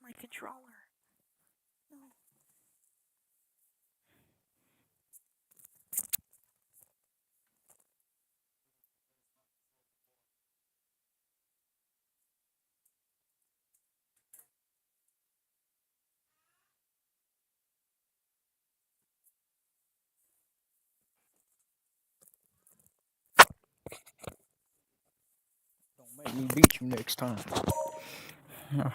My controller. No. Don't make me beat you next time. Oh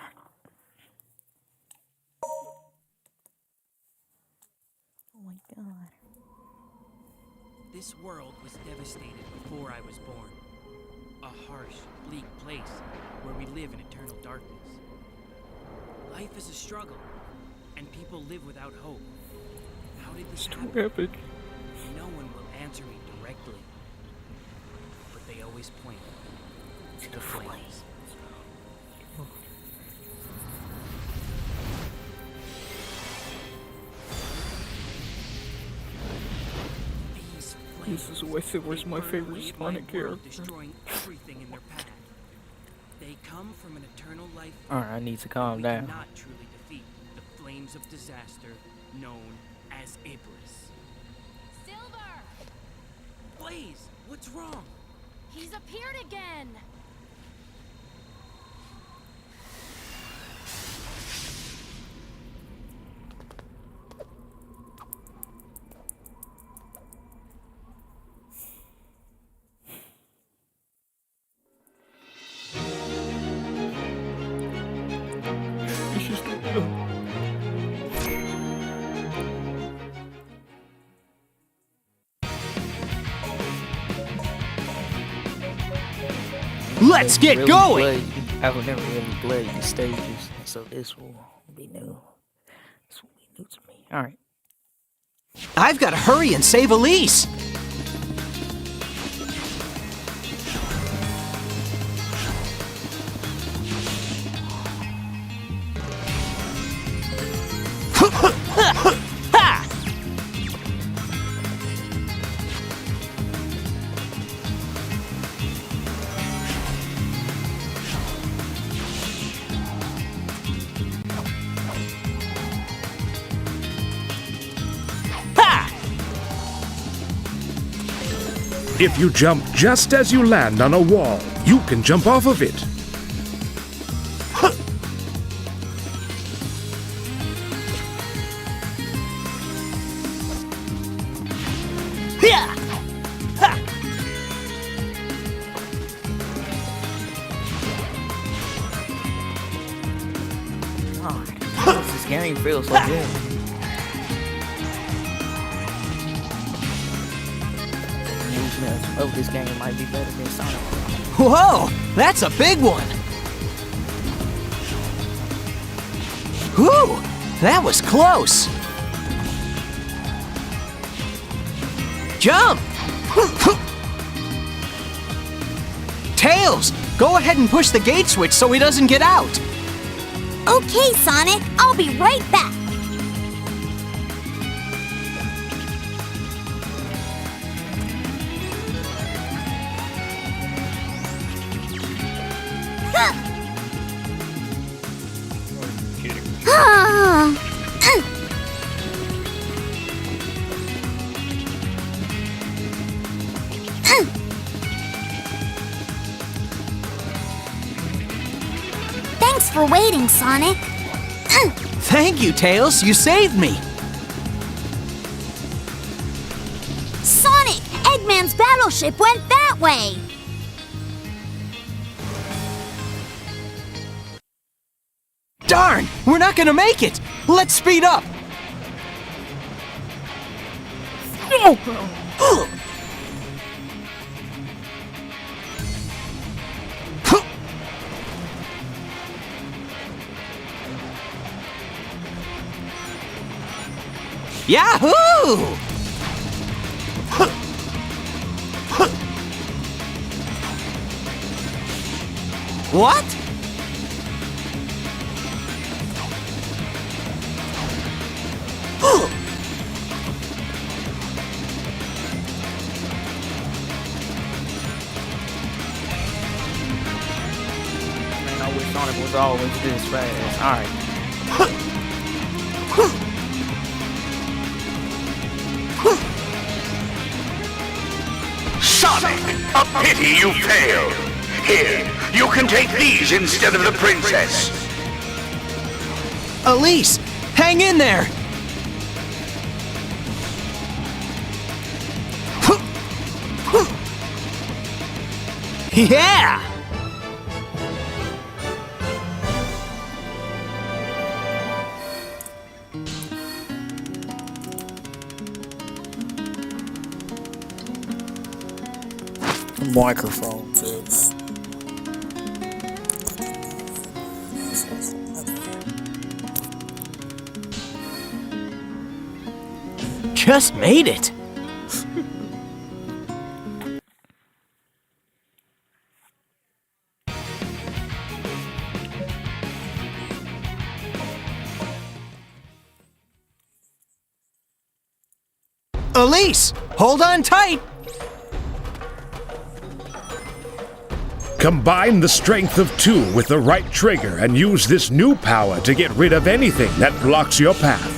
my god. This world was devastated before I was born. A harsh, bleak place where we live in eternal darkness. Life is a struggle, and people live without hope. How did this happen? Epic. No one will answer me directly, but they always point to the flames. This is why it was my favorite Sonic character. Destroying everything in their path. They come from an eternal life. Alright, I need to calm we down. cannot truly defeat the flames of disaster known as Iblis. Silver! Blaze, what's wrong? He's appeared again! It's just Let's get really going! I would never really play these stages, so this will be new. This will be new to me. Alright. I've got to hurry and save Elise! Ha! Ha! If you jump just as you land on a wall, you can jump off of it. Yeah! Ha! God, this game feels so good. Of this game might be better than Sonic. Whoa! That's a big one! Whew! That was close! Jump! Tails! Go ahead and push the gate switch so he doesn't get out! Okay, Sonic, I'll be right back. Thanks for waiting, Sonic. Thank you, Tails. You saved me. Sonic, Eggman's battleship went that way. Darn! We're not gonna make it! Let's speed up! Yahoo! What? Man, I wish Sonic was always this fast. Alright. Sonic, a pity you failed. Here, you can take these instead of the princess. Elise, hang in there! Yeah! Microphone says. Just made it! Elise, hold on tight! Combine the strength of two with the right trigger and use this new power to get rid of anything that blocks your path.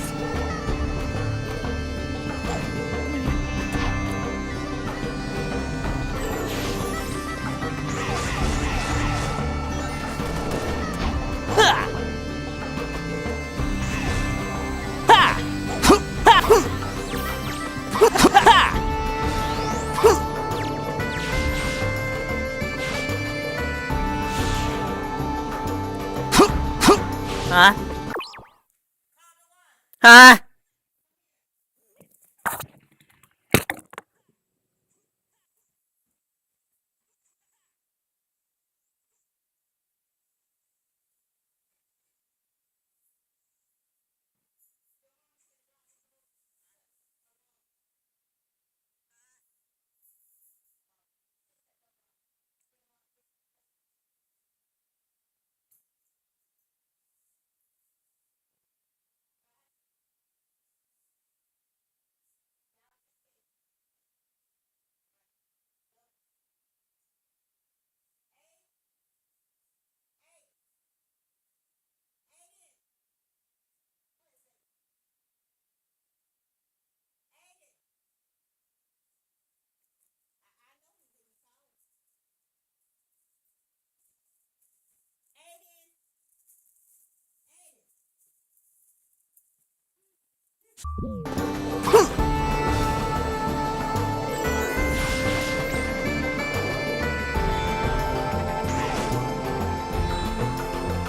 Huh? Huh?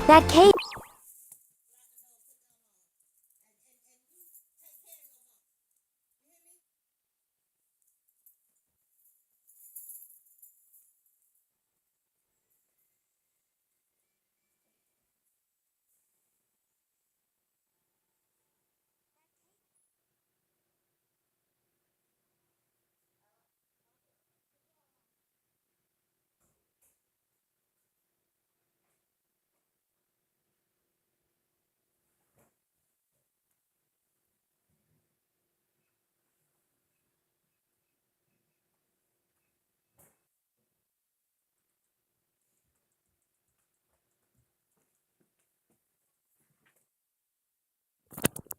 That cave.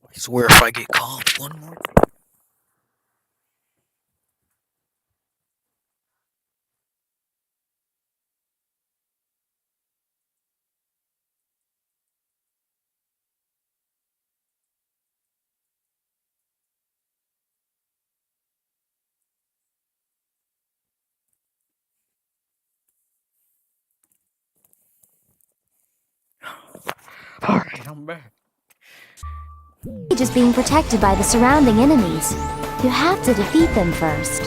I swear if I get caught one more. Alright, I'm back. Cage is being protected by the surrounding enemies. You have to defeat them first.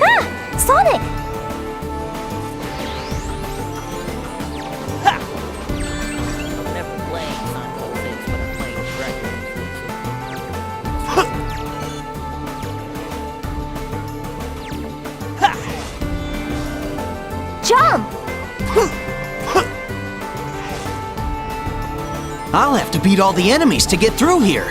Ah! Sonic! I've never played Sonic 06, but I played Jump! I'll have to beat all the enemies to get through here.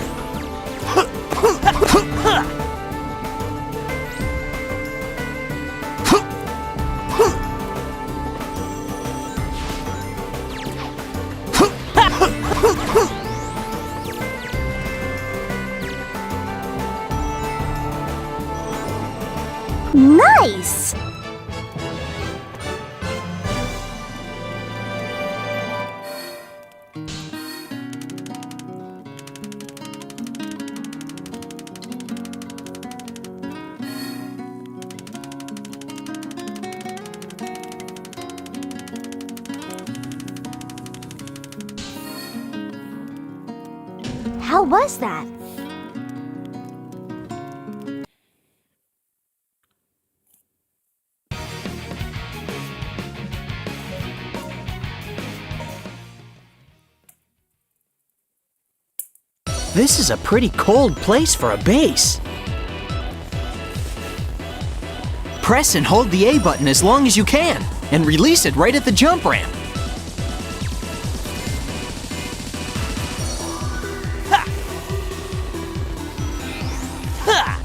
base. How was that? This is a pretty cold place for a base. Press and hold the A button as long as you can, and release it right at the jump ramp. Ha! Ha!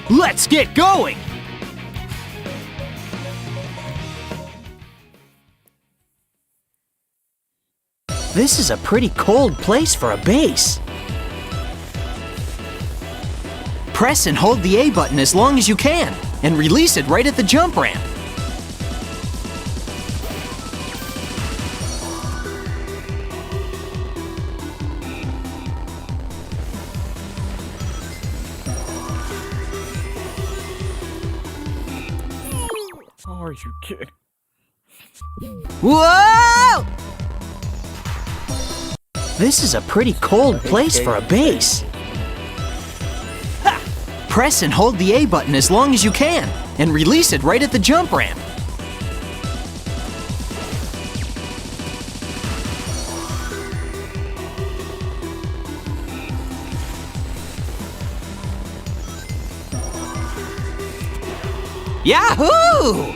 Let's get going! This is a pretty cold place for a base. Press and hold the A button as long as you can, and release it right at the jump ramp. Are you kidding? Whoa! This is a pretty cold place for a base. Ha! Press and hold the A button as long as you can, and release it right at the jump ramp. Yahoo!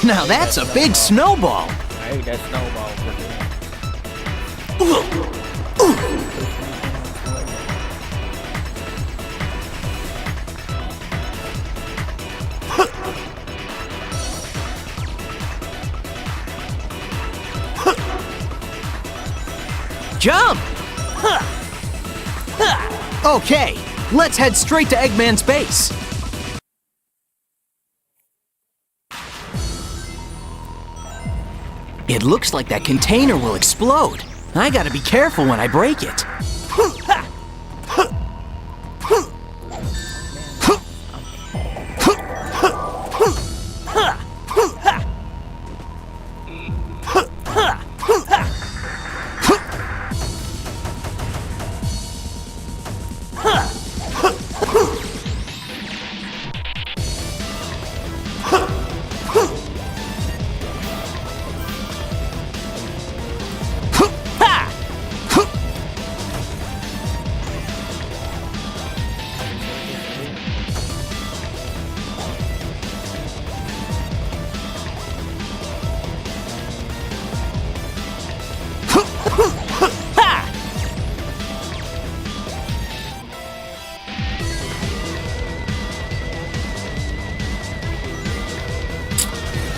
Now that's a big snowball. I hate that snowball for Jump! Okay, let's head straight to Eggman's base. It looks like that container will explode. I gotta be careful when I break it.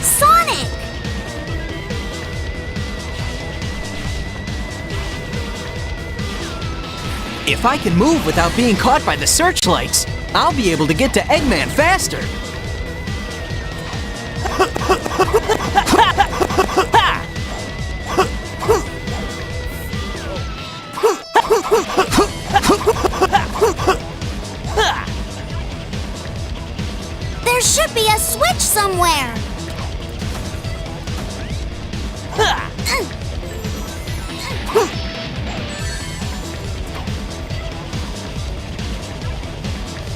Sonic! If I can move without being caught by the searchlights, I'll be able to get to Eggman faster. There should be a switch somewhere.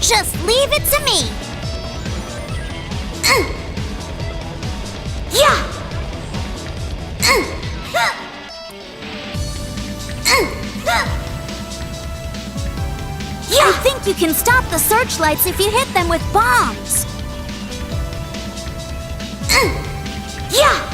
Just leave it to me. Yeah. I think you can stop the searchlights if you hit them with bombs. Yeah.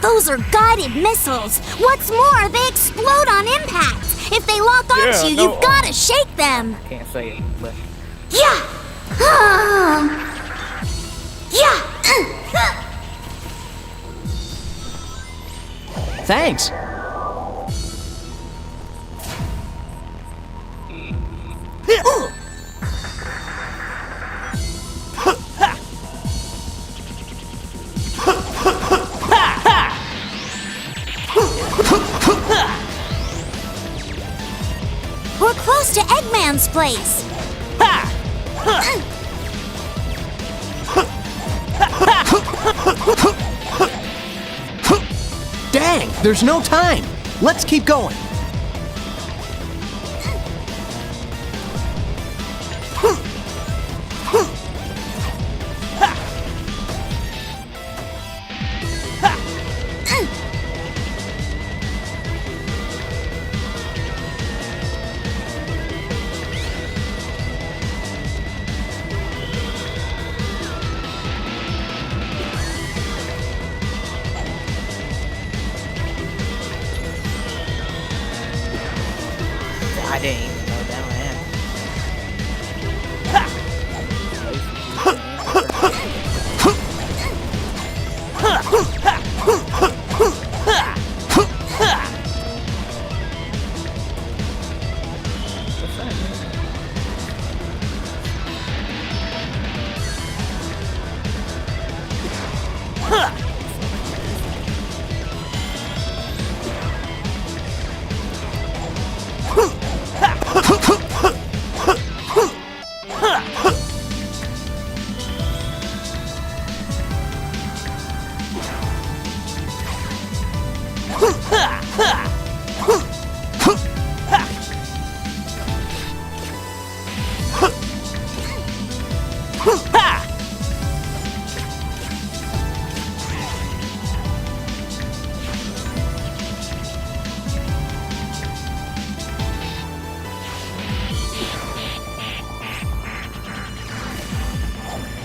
Those are guided missiles. What's more, they explode on impact. If they lock onto you, you've gotta shake them. Can't say it, but Yeah. Yeah. Thanks. We're close to Eggman's place. Dang, there's no time. Let's keep going. I didn't even know that would happen.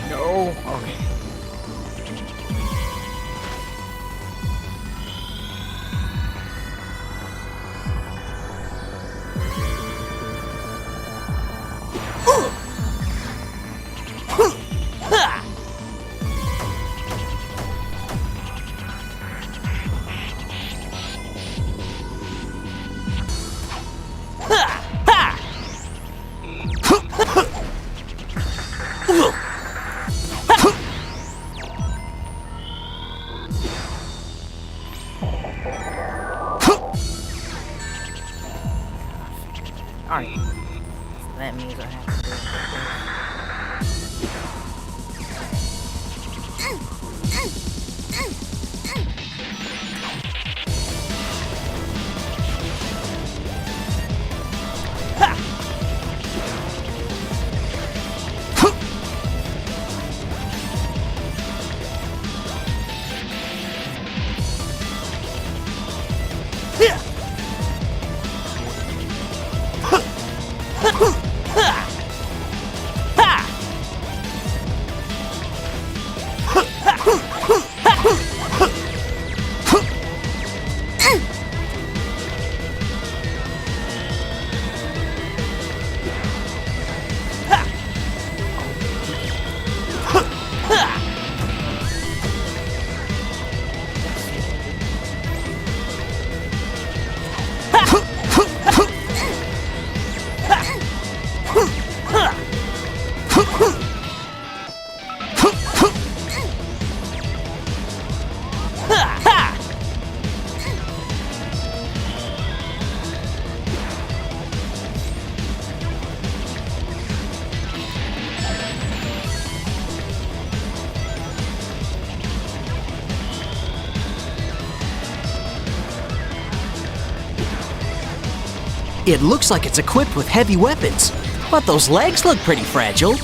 No. Okay. Alright. That means I have to do it. It looks like it's equipped with heavy weapons, but those legs look pretty fragile.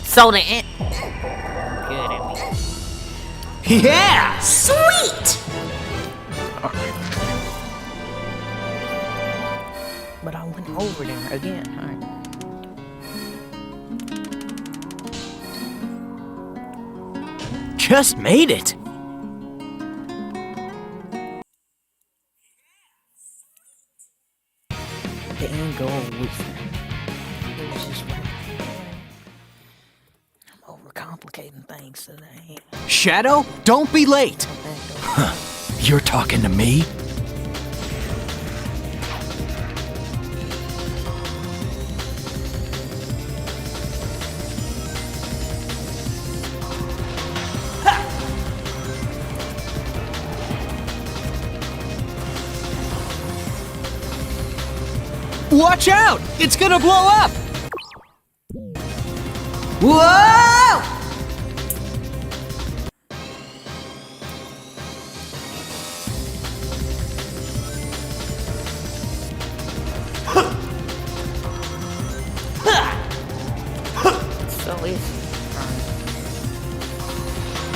So the end. Good at me. Yeah! Sweet! But I went over there again. Alright. Just made it. The end goal was just right. I'm overcomplicating things today. Shadow, don't be late. Huh. You're talking to me? Watch out! It's gonna blow up! Whoa! So it's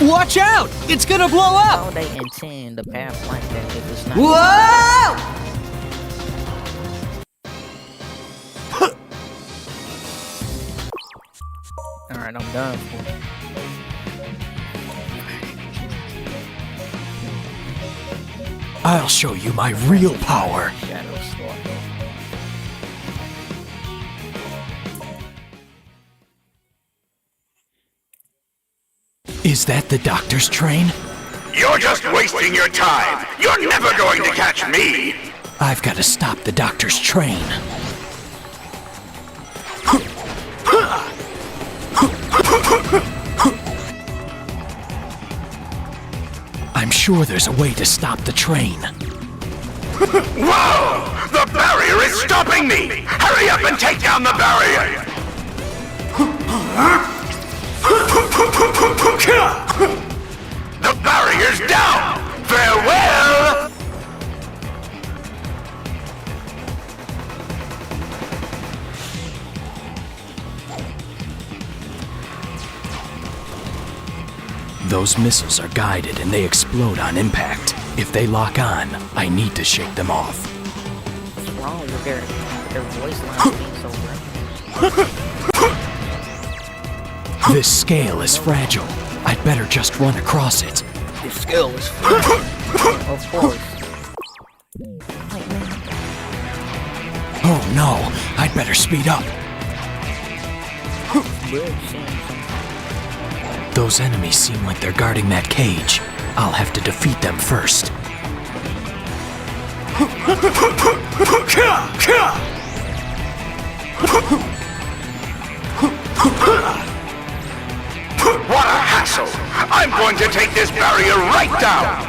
Watch out! It's gonna blow how up! they intend the path like that if it's not. Whoa! Alright, I'm done for. I'll show you my real power. Shadow Storm. Is that the doctor's train? You're just wasting your time. You're never going to catch me. I've got to stop the doctor's train. I'm sure there's a way to stop the train. Whoa! The barrier is stopping me! Hurry up and take down the barrier! The barrier's down! Farewell! Those missiles are guided and they explode on impact. If they lock on, I need to shake them off. What's wrong with their voice line being so rough? This scale is fragile. I'd better just run across it. This skill is free. Of course. Like, man, Oh no, I'd better speed up. we're seeing something. Those enemies seem like they're guarding that cage. I'll have to defeat them first. What a hassle! I'm going to take this barrier right down!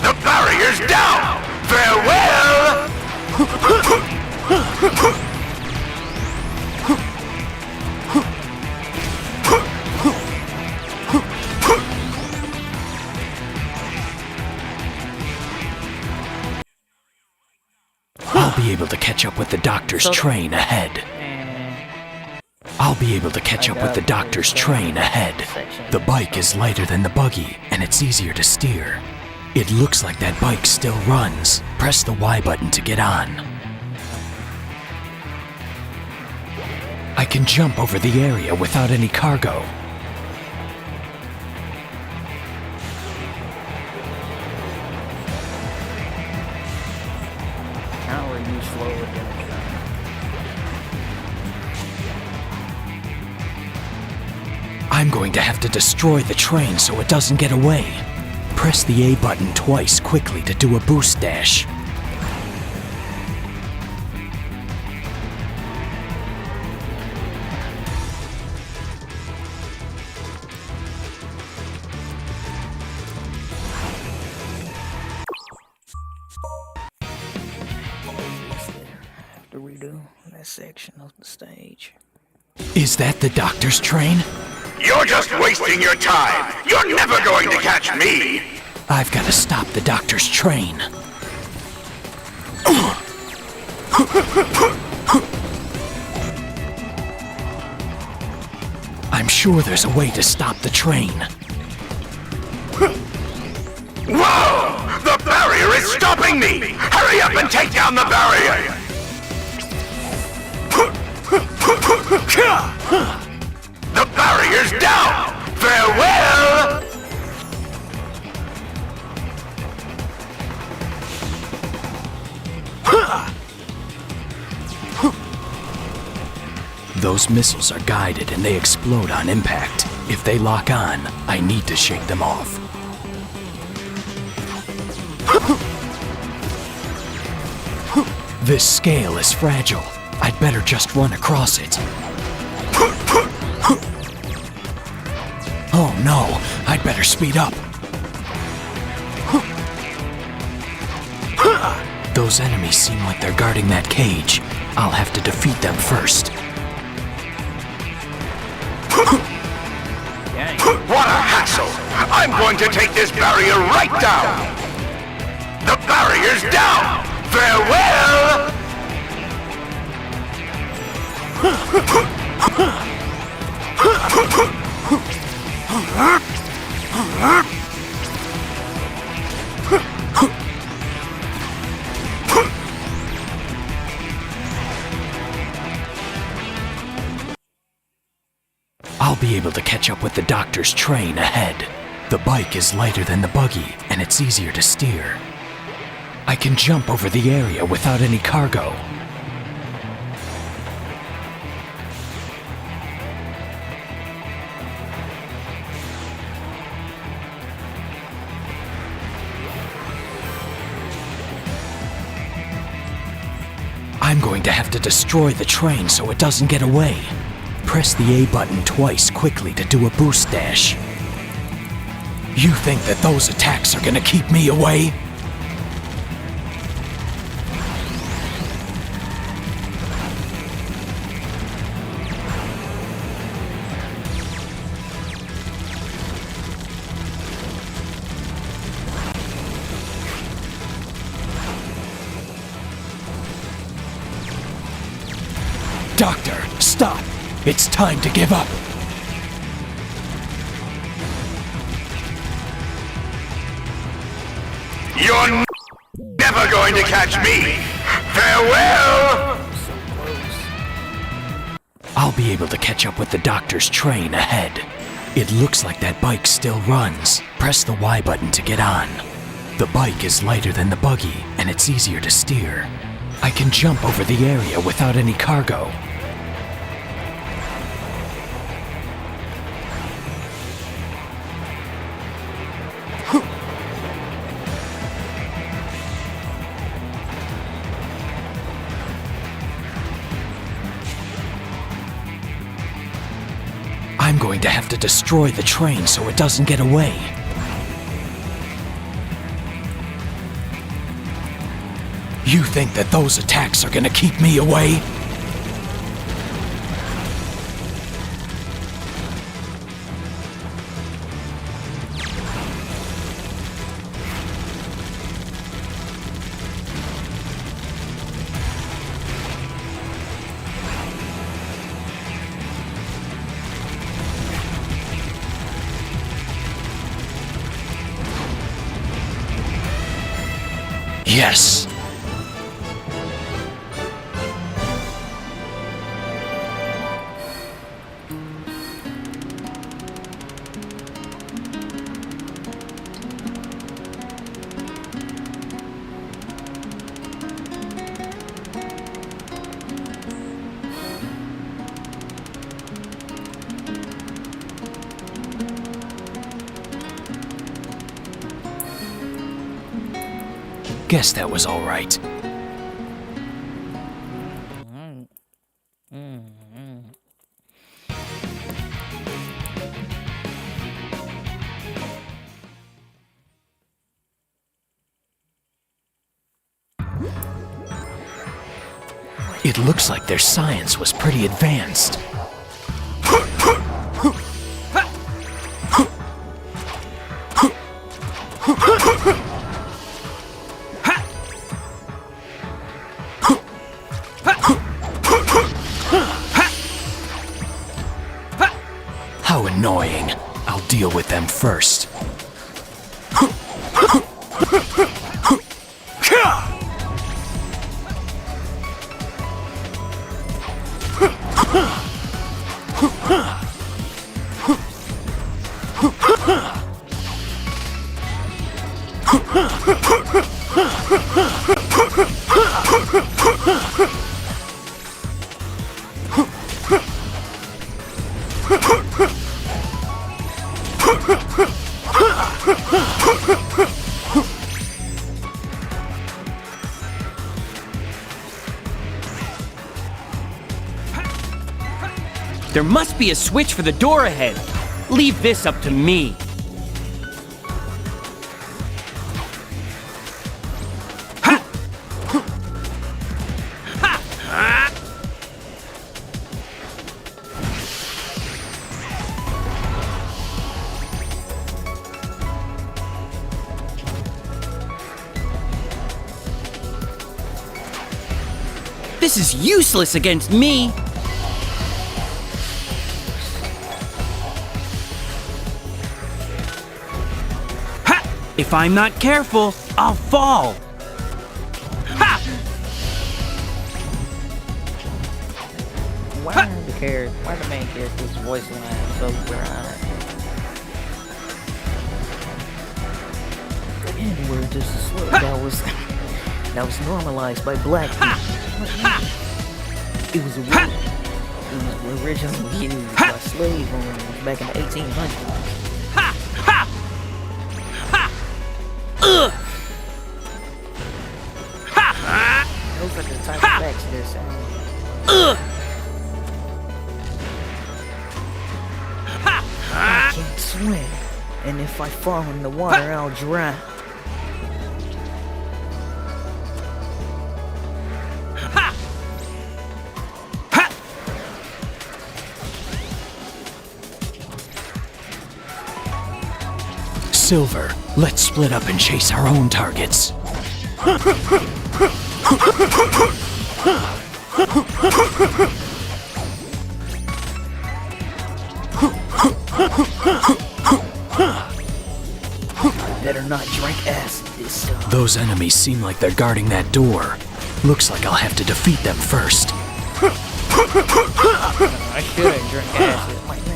The barrier's down! Farewell! I'll be able to catch up with the doctor's train ahead. And I'll I'll be able to catch up with the doctor's train ahead. The bike is lighter than the buggy, and it's easier to steer. It looks like that bike still runs. Press the Y button to get on. I can jump over the area without any cargo. How are you slower than a train? I'm going to have to destroy the train so it doesn't get away. Press the A button twice quickly to do a boost dash. To redo that section of the stage. Is that the doctor's train? You're just wasting your time. You're never going to catch me. I've got to stop the doctor's train. I'm sure there's a way to stop the train. Whoa! The barrier is stopping me! Hurry up and take down the barrier! The barrier's down! Farewell! Those missiles are guided and they explode on impact. If they lock on, I need to shake them off. This scale is fragile. I'd better just run across it. Oh no, I'd better speed up. Those enemies seem like they're guarding that cage. I'll have to defeat them first. What a hassle! I'm going to take this barrier right down! The barrier's down! Farewell! I'll be able to catch up with the doctor's train ahead. The bike is lighter than the buggy, and it's easier to steer. I can jump over the area without any cargo. I'm going to have to destroy the train so it doesn't get away. Press the A button twice quickly to do a boost dash. You think that those attacks are gonna keep me away? Doctor, stop! It's time to give up! You're never going to catch me! Farewell! I'll be able to catch up with the doctor's train ahead. It looks like that bike still runs. Press the Y button to get on. The bike is lighter than the buggy, and it's easier to steer. I can jump over the area without any cargo. I'm going to have to destroy the train so it doesn't get away. You think that those attacks are gonna keep me away? Yes. Guess that was all right. It looks like their science was pretty advanced. How annoying. I'll deal with them first. There must be a switch for the door ahead. Leave this up to me. Ha! Ha! Ha! This is useless against me. If I'm not careful, I'll fall. Ha! Why the main character's voice line so dry? And we're just a slur that was normalized by black people. It was a word. It was originally used by slave owners back in the 1800s. Those are the type of facts they're saying. I can't swim, and if I fall in the water, I'll drown. Silver, let's split up and chase our own targets. Better not drink acid this time. Those enemies seem like they're guarding that door. Looks like I'll have to defeat them first. I shouldn't drink acid, my man.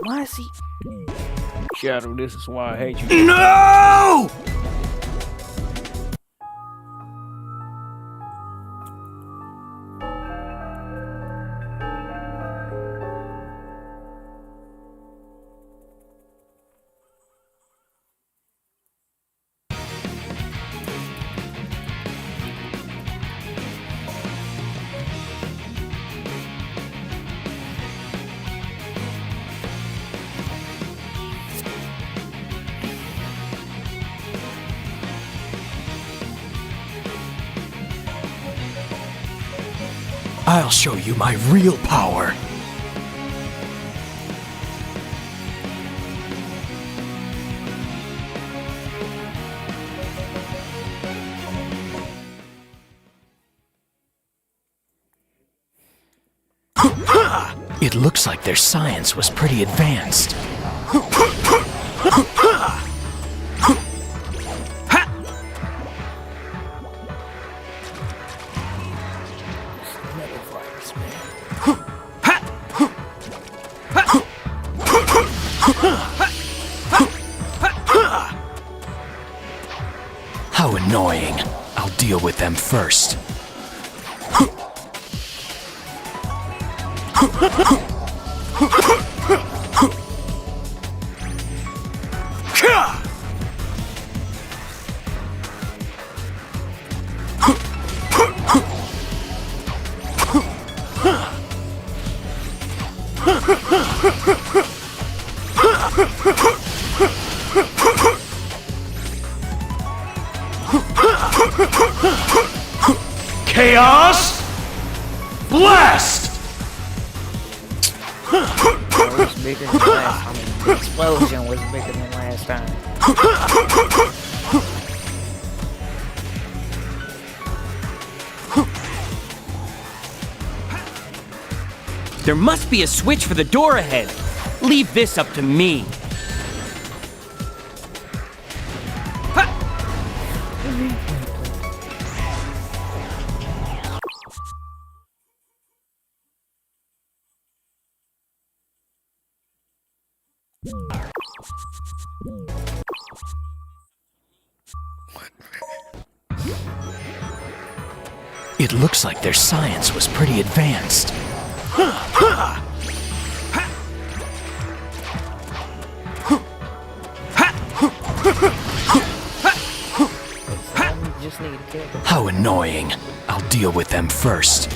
Why is he? Shadow, this is why I hate you. No! I'll show you my real power. It looks like their science was pretty advanced. How annoying. I'll deal with them first. Chaos Blast! It was bigger than last time. The explosion was bigger than last time. There must be a switch for the door ahead. Leave this up to me. It looks like their science was pretty advanced. Just need to kill them. How annoying. I'll deal with them first.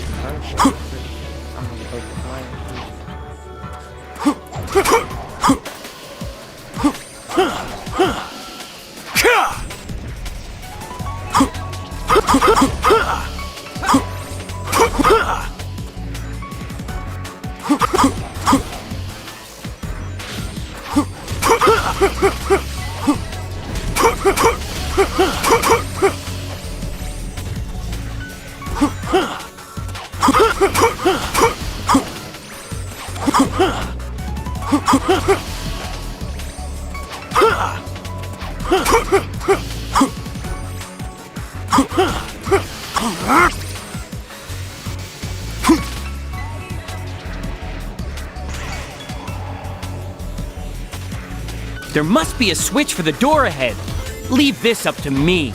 There must be a switch for the door ahead. Leave this up to me.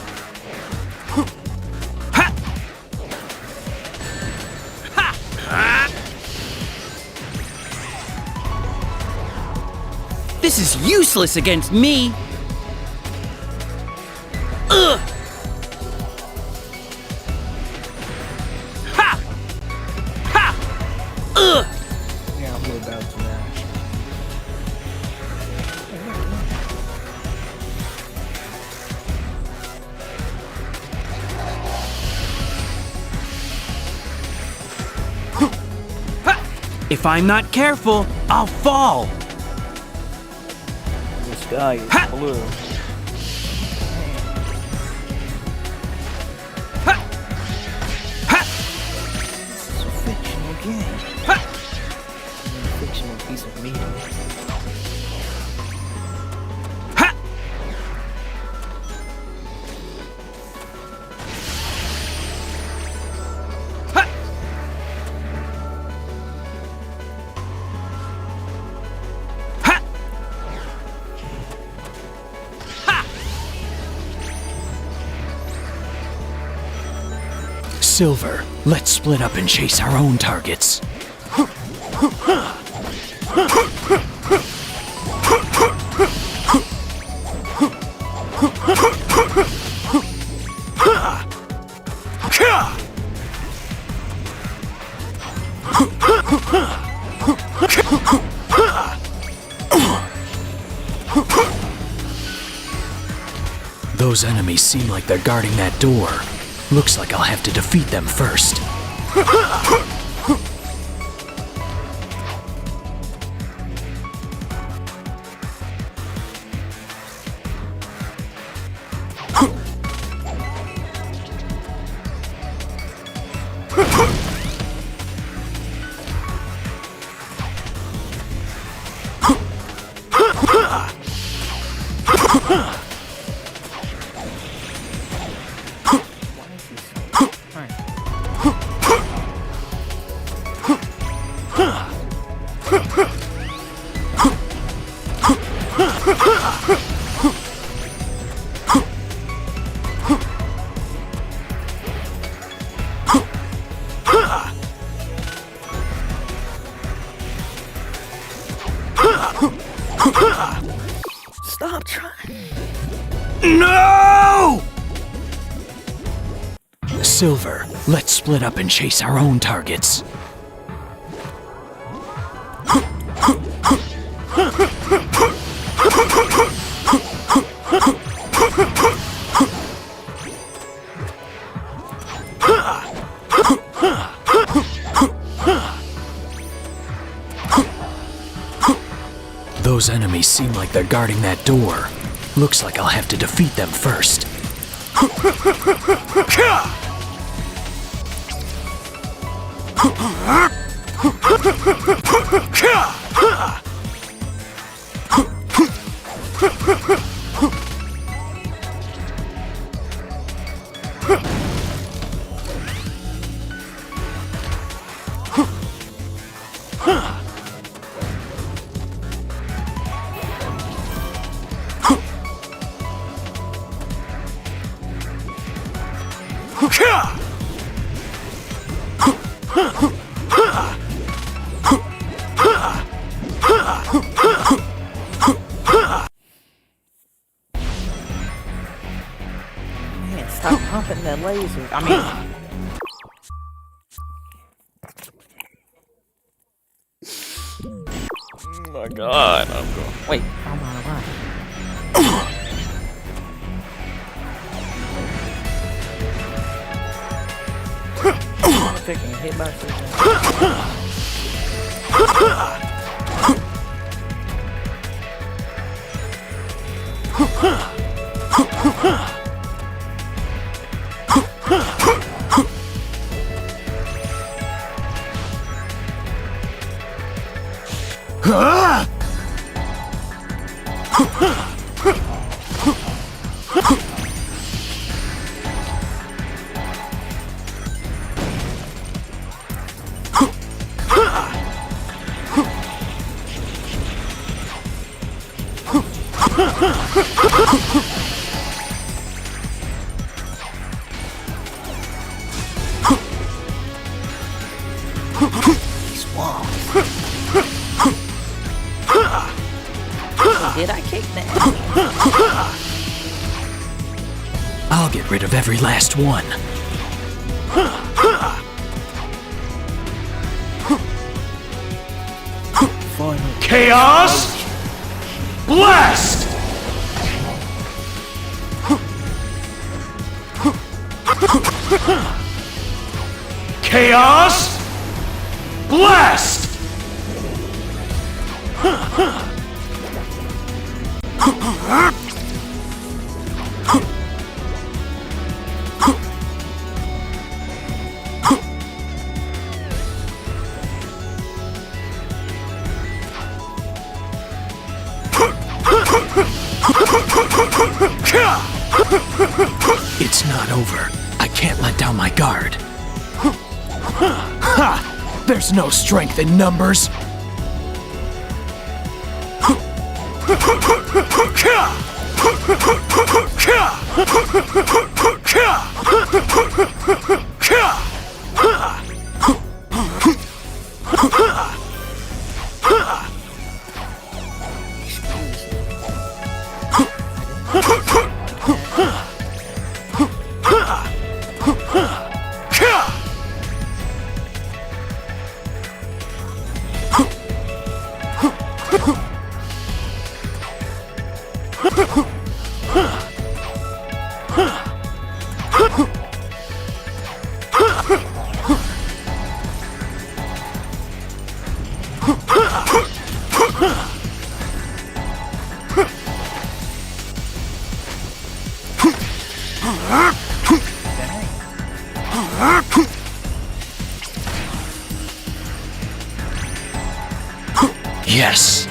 Ha! Ha! This is useless against me. Ugh! Ha! Ha! Ugh! Yeah, I'm about to now. If I'm not careful, I'll fall. The sky is Ha! blue. Ha! Ha! This is a fictional game. Ha! A fictional piece of media. Ha! Ha! Ha! Ha! Silver, let's split up and chase our own targets. Those enemies seem like they're guarding that door. Looks like I'll have to defeat them first. Stop trying. No! Silver, let's split up and chase our own targets. Those enemies seem like they're guarding that door. Looks like I'll have to defeat them first. Man, stop pumping that laser. I mean... Oh my god, I'm going. Wait, I'm out of line. I'm taking a hit by something. These walls. Did I kick that? I'll get rid of every last one. Chaos Blast! Chaos Blast! It's not over. I can't let down my guard. Ha! There's no strength in numbers. Yes.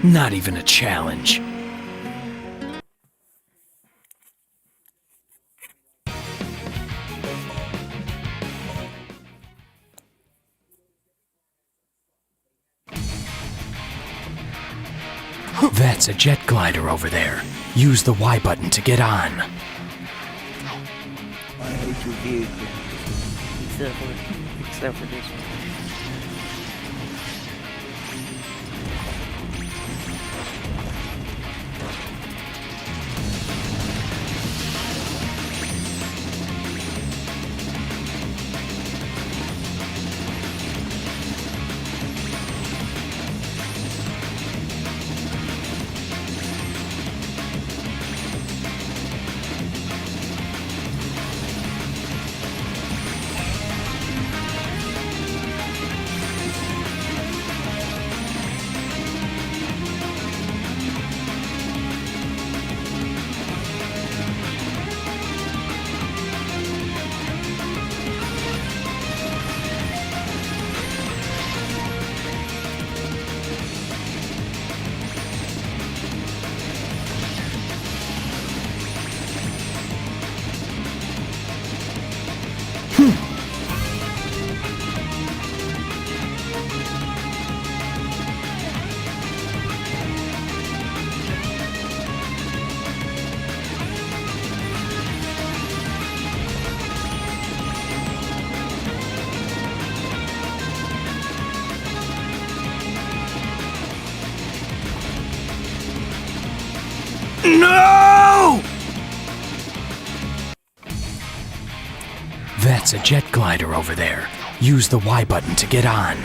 Not even a challenge. That's a jet glider over there. Use the Y button to get on. I hate you vehicles. Except for this one. No! That's a jet glider over there. Use the Y button to get on.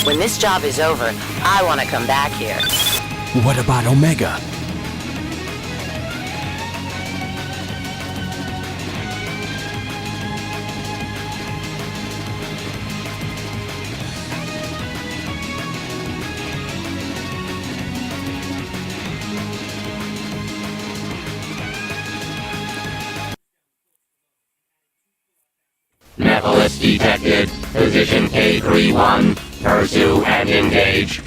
When this job is over, I want to come back here. What about Omega? Nephilis detected. Position K31. Pursue and engage.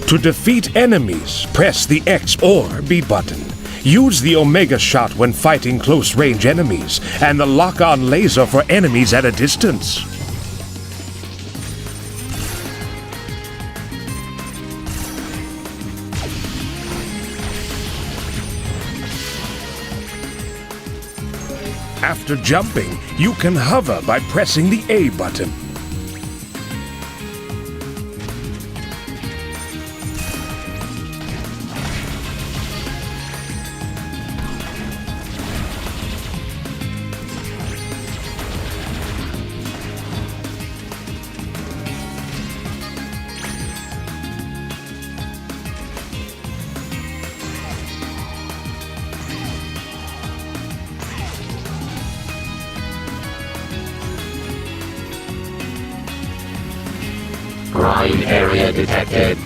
To defeat enemies, press the X or B button. Use the Omega shot when fighting close-range enemies, and the lock-on laser for enemies at a distance. After jumping, you can hover by pressing the A button. Grind area detected.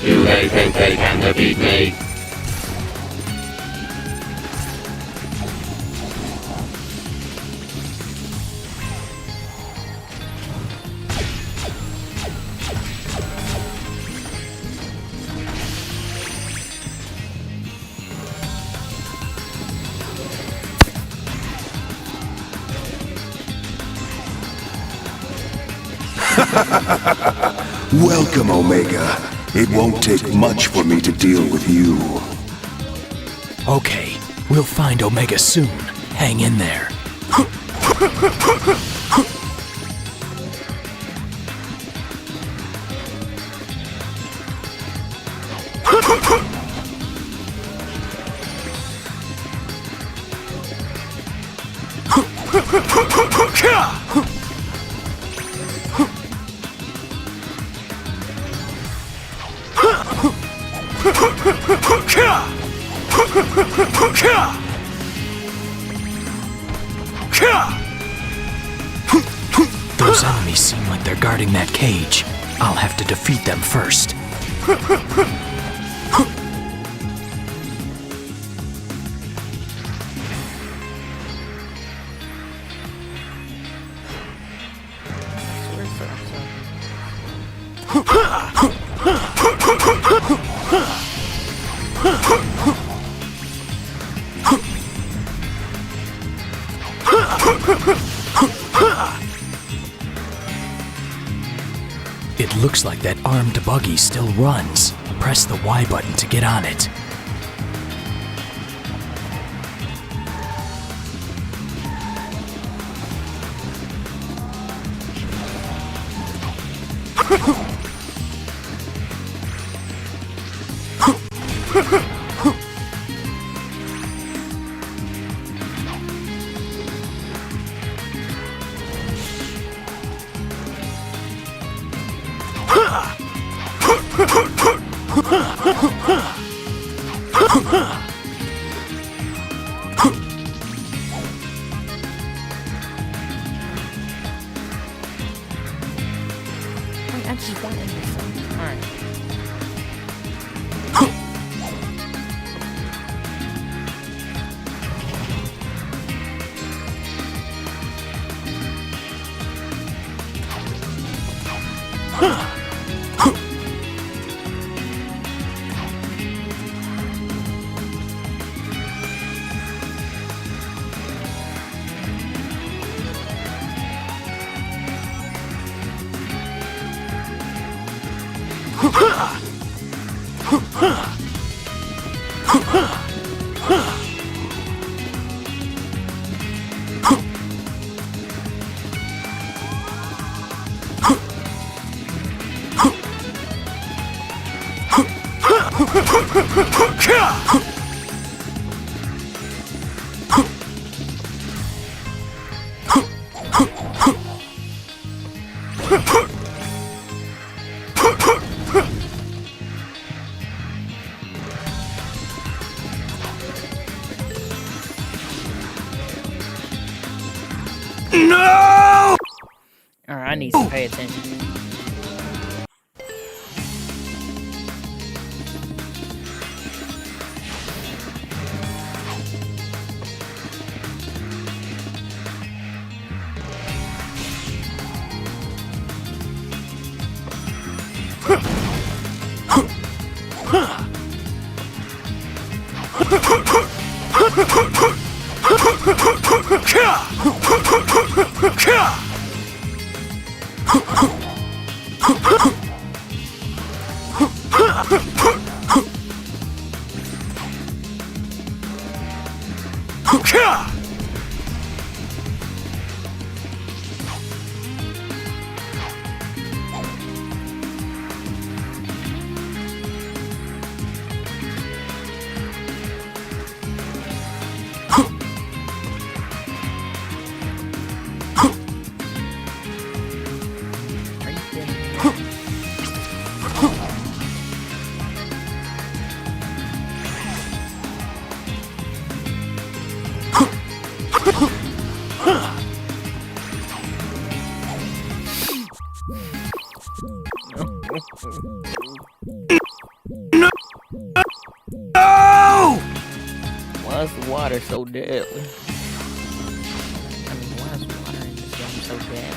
Do they think they can defeat me? Welcome, Omega. It won't take much for me to deal with you. Okay, we'll find Omega soon. Hang in there. Those enemies seem like they're guarding that cage. I'll have to defeat them first. It looks like that armed buggy still runs. Press the Y button to get on it. I just want it. Alright. No! Alright, I need to pay attention. No! Why is the water so deadly? I mean, why is water in this game so deadly?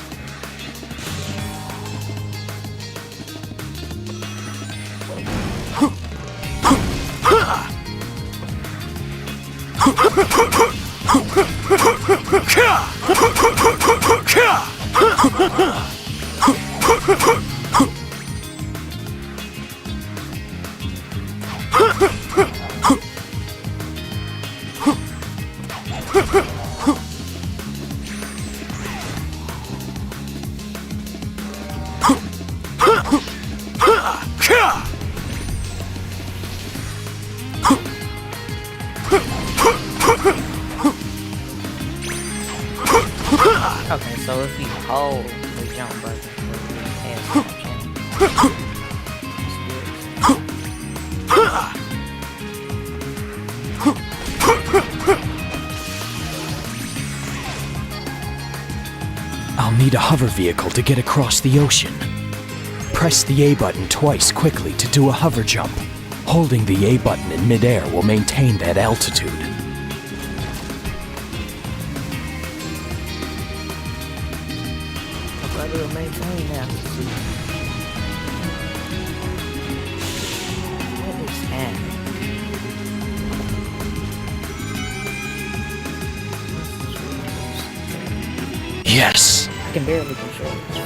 Okay, so if you hold the jump button for the ass I'll need a hover vehicle to get across the ocean. Press the A button twice quickly to do a hover jump. Holding the A button in midair will maintain that altitude. It'll maintain altitude. What is happening? Yes! I can barely control this.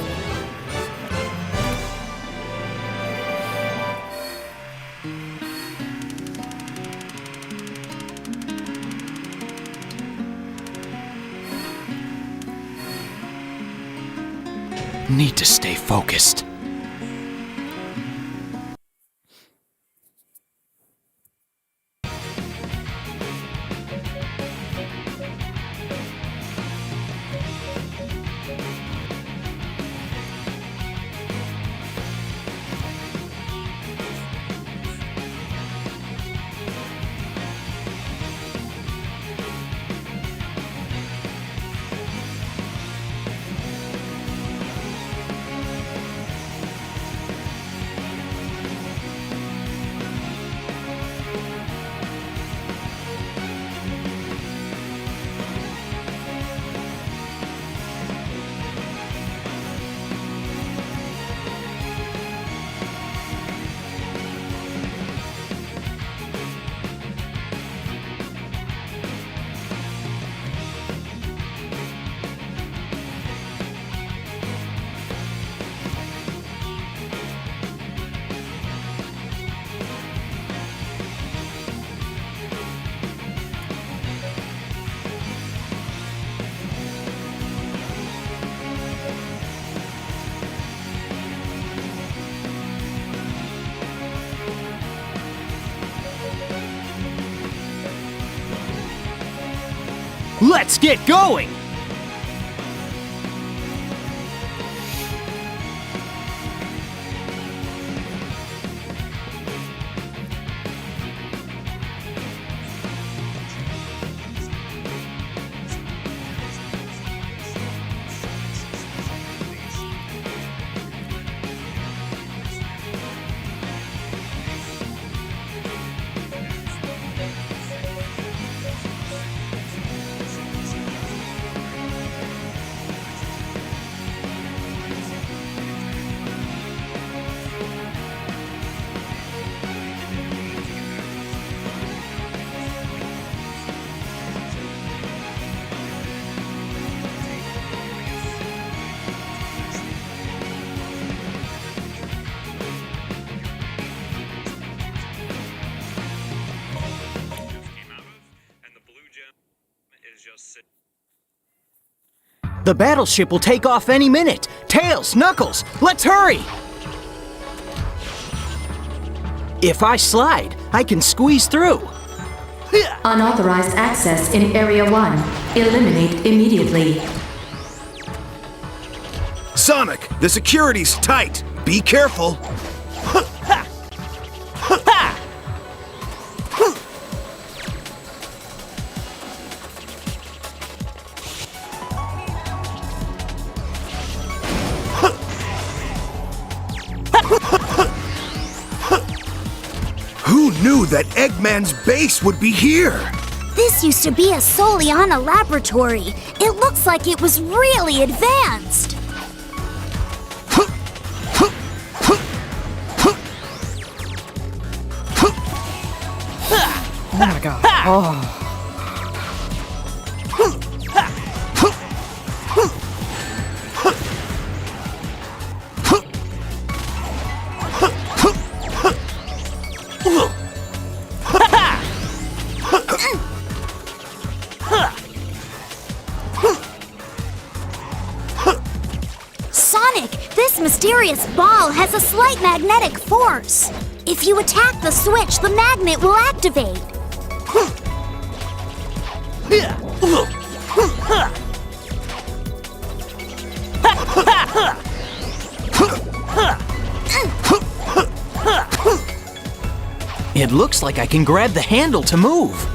Need to stay focused. Let's get going! The battleship will take off any minute. Tails, Knuckles, let's hurry! If I slide, I can squeeze through. Unauthorized access in Area 1. Eliminate immediately. Sonic, the security's tight. Be careful. Who knew that Eggman's base would be here? This used to be a Soliana laboratory. It looks like it was really advanced. Oh my god. Oh. Sonic, this mysterious ball has a slight magnetic force. If you attack the switch, the magnet will activate. It looks like I can grab the handle to move.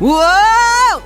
Whoa!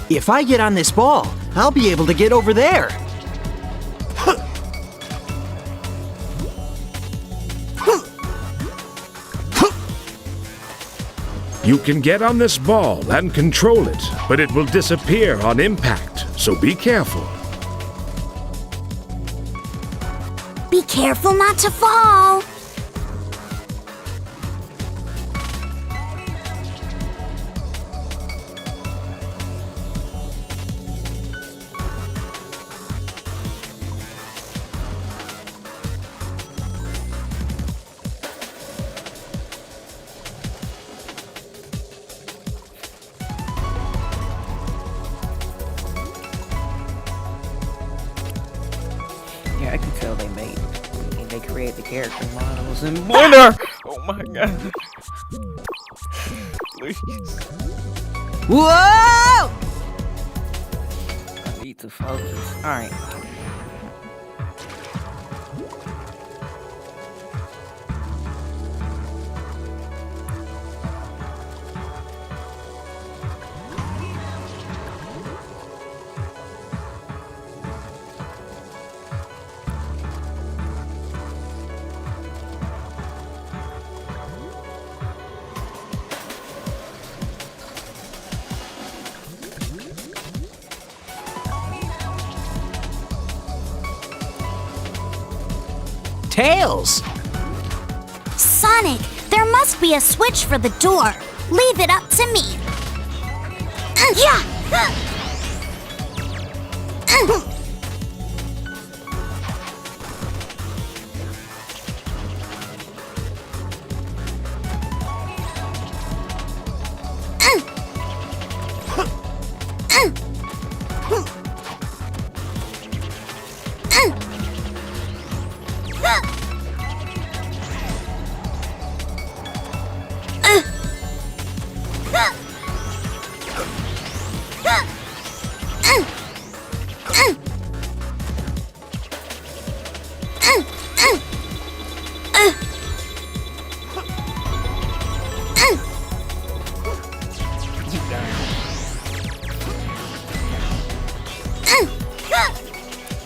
If I get on this ball, I'll be able to get over there. You can get on this ball and control it, but it will disappear on impact, so be careful. Be careful not to fall. Yeah, I can tell they create the character models in Blender. Oh my god. Please. Whoa! I need to focus. Alright. Tails! Sonic, there must be a switch for the door. Leave it up to me.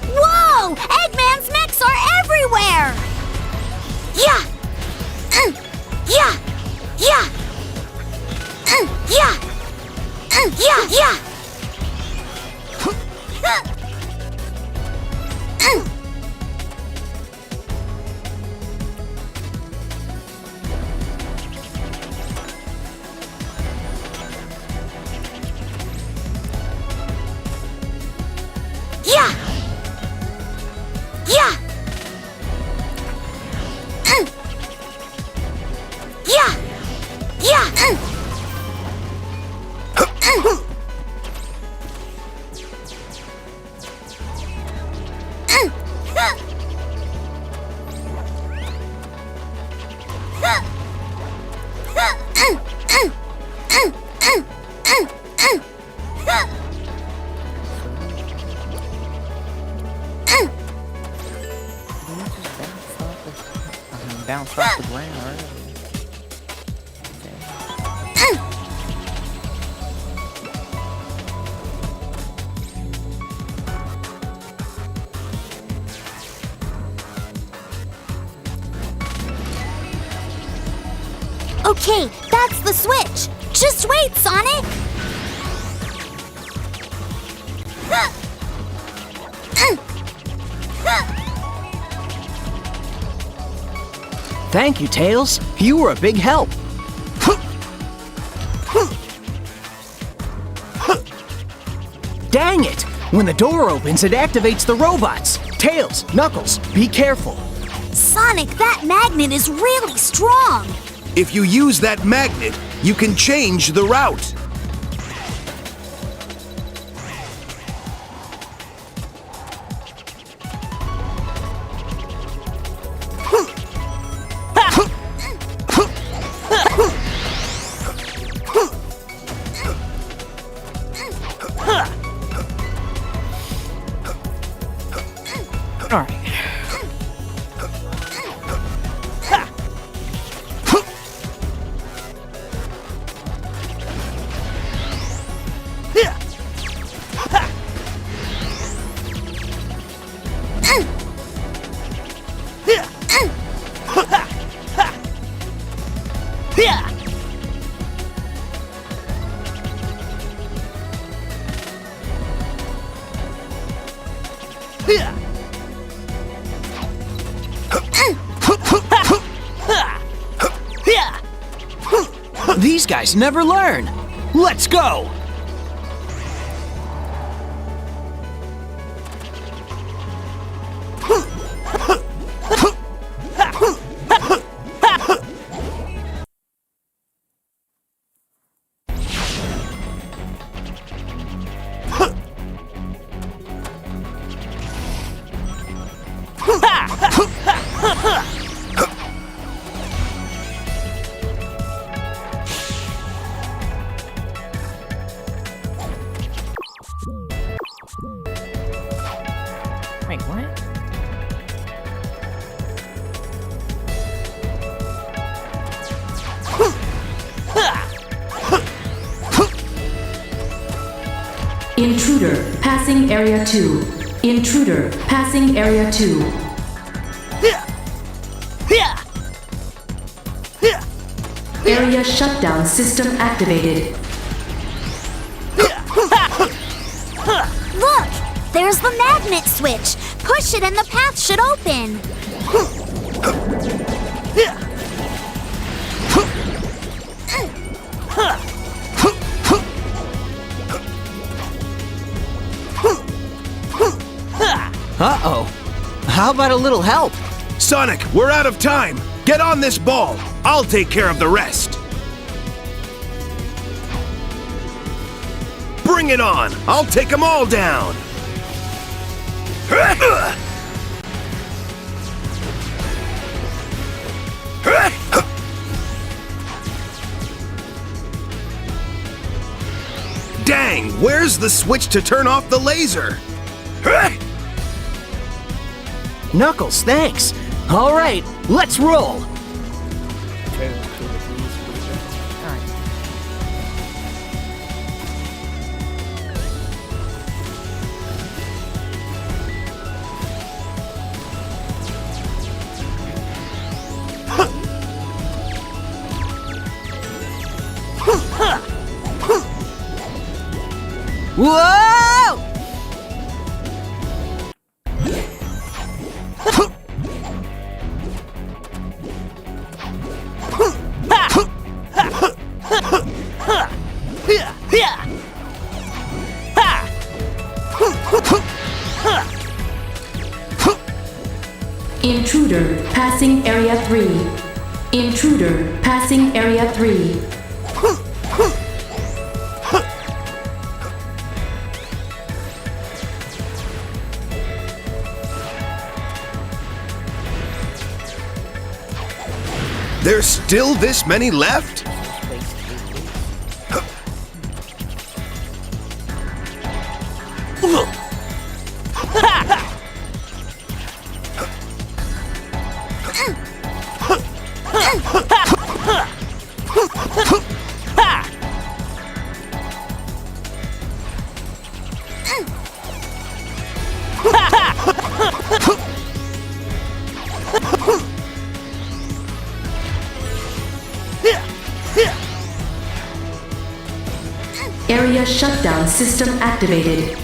Whoa! Eggman's mechs are everywhere! Yeah! Yeah! Yeah! Yeah! Yeah! Yeah! Yeah! Yeah! Yeah! Yeah! Bounce off the ground early. Okay, that's the switch. Just wait, Sonic. Thank you, Tails. You were a big help. Dang it! When the door opens, it activates the robots. Tails, Knuckles, be careful. Sonic, that magnet is really strong. If you use that magnet, you can change the route. All right. These guys never learn. Let's go! Wait, what? Intruder, passing area 2. Intruder, passing area 2. Area shutdown system activated. Look! There's the magnet switch. Push it and the path should open. How about a little help? Sonic, we're out of time. Get on this ball. I'll take care of the rest. Bring it on. I'll take them all down. Dang, where's the switch to turn off the laser? Knuckles, thanks. All right, let's roll. Whoa! Intruder passing Area 3. Intruder passing Area 3. There's still this many left? Area shutdown system activated.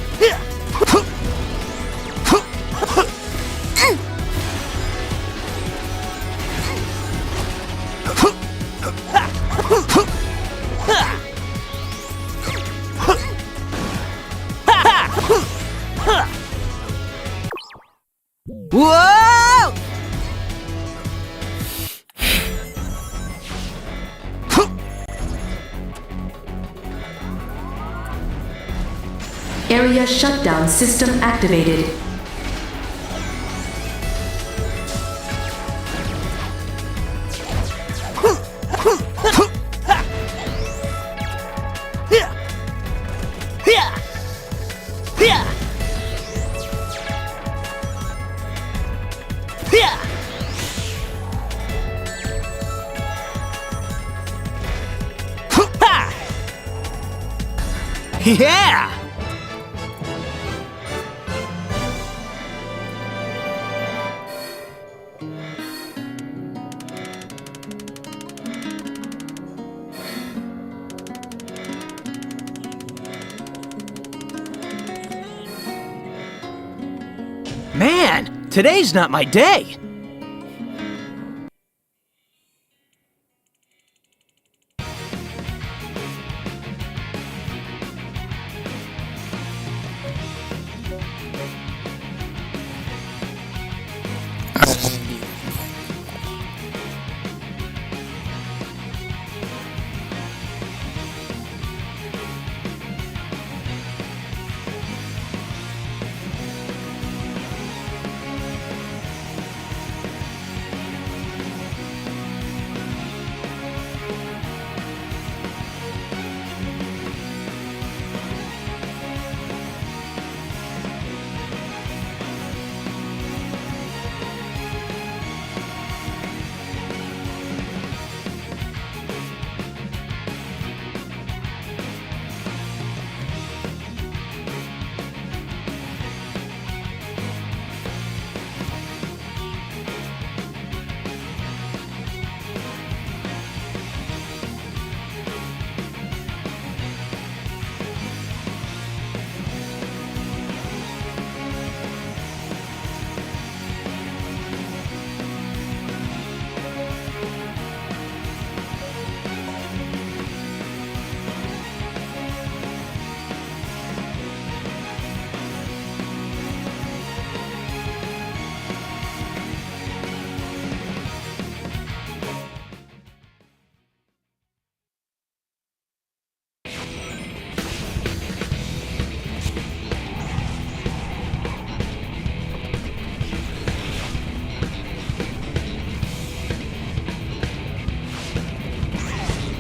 Whoa! Area shutdown system activated. Yeah! Man, today's not my day.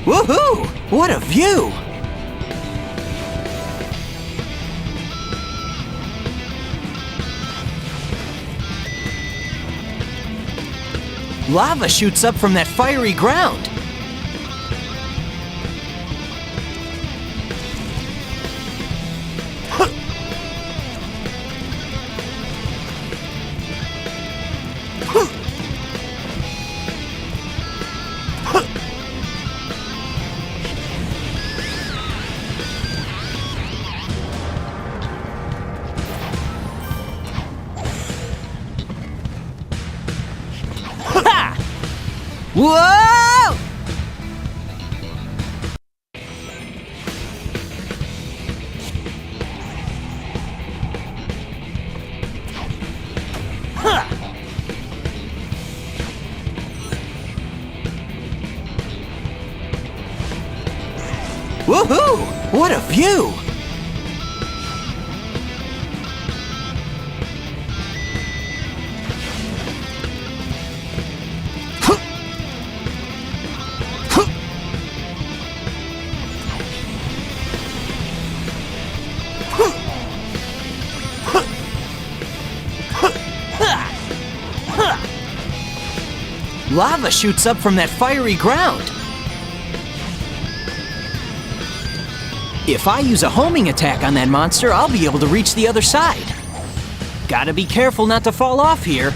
Woohoo! What a view! Lava shoots up from that fiery ground. Whoa! Huh. Woohoo! What a view! Lava shoots up from that fiery ground. If I use a homing attack on that monster, I'll be able to reach the other side. Gotta be careful not to fall off here.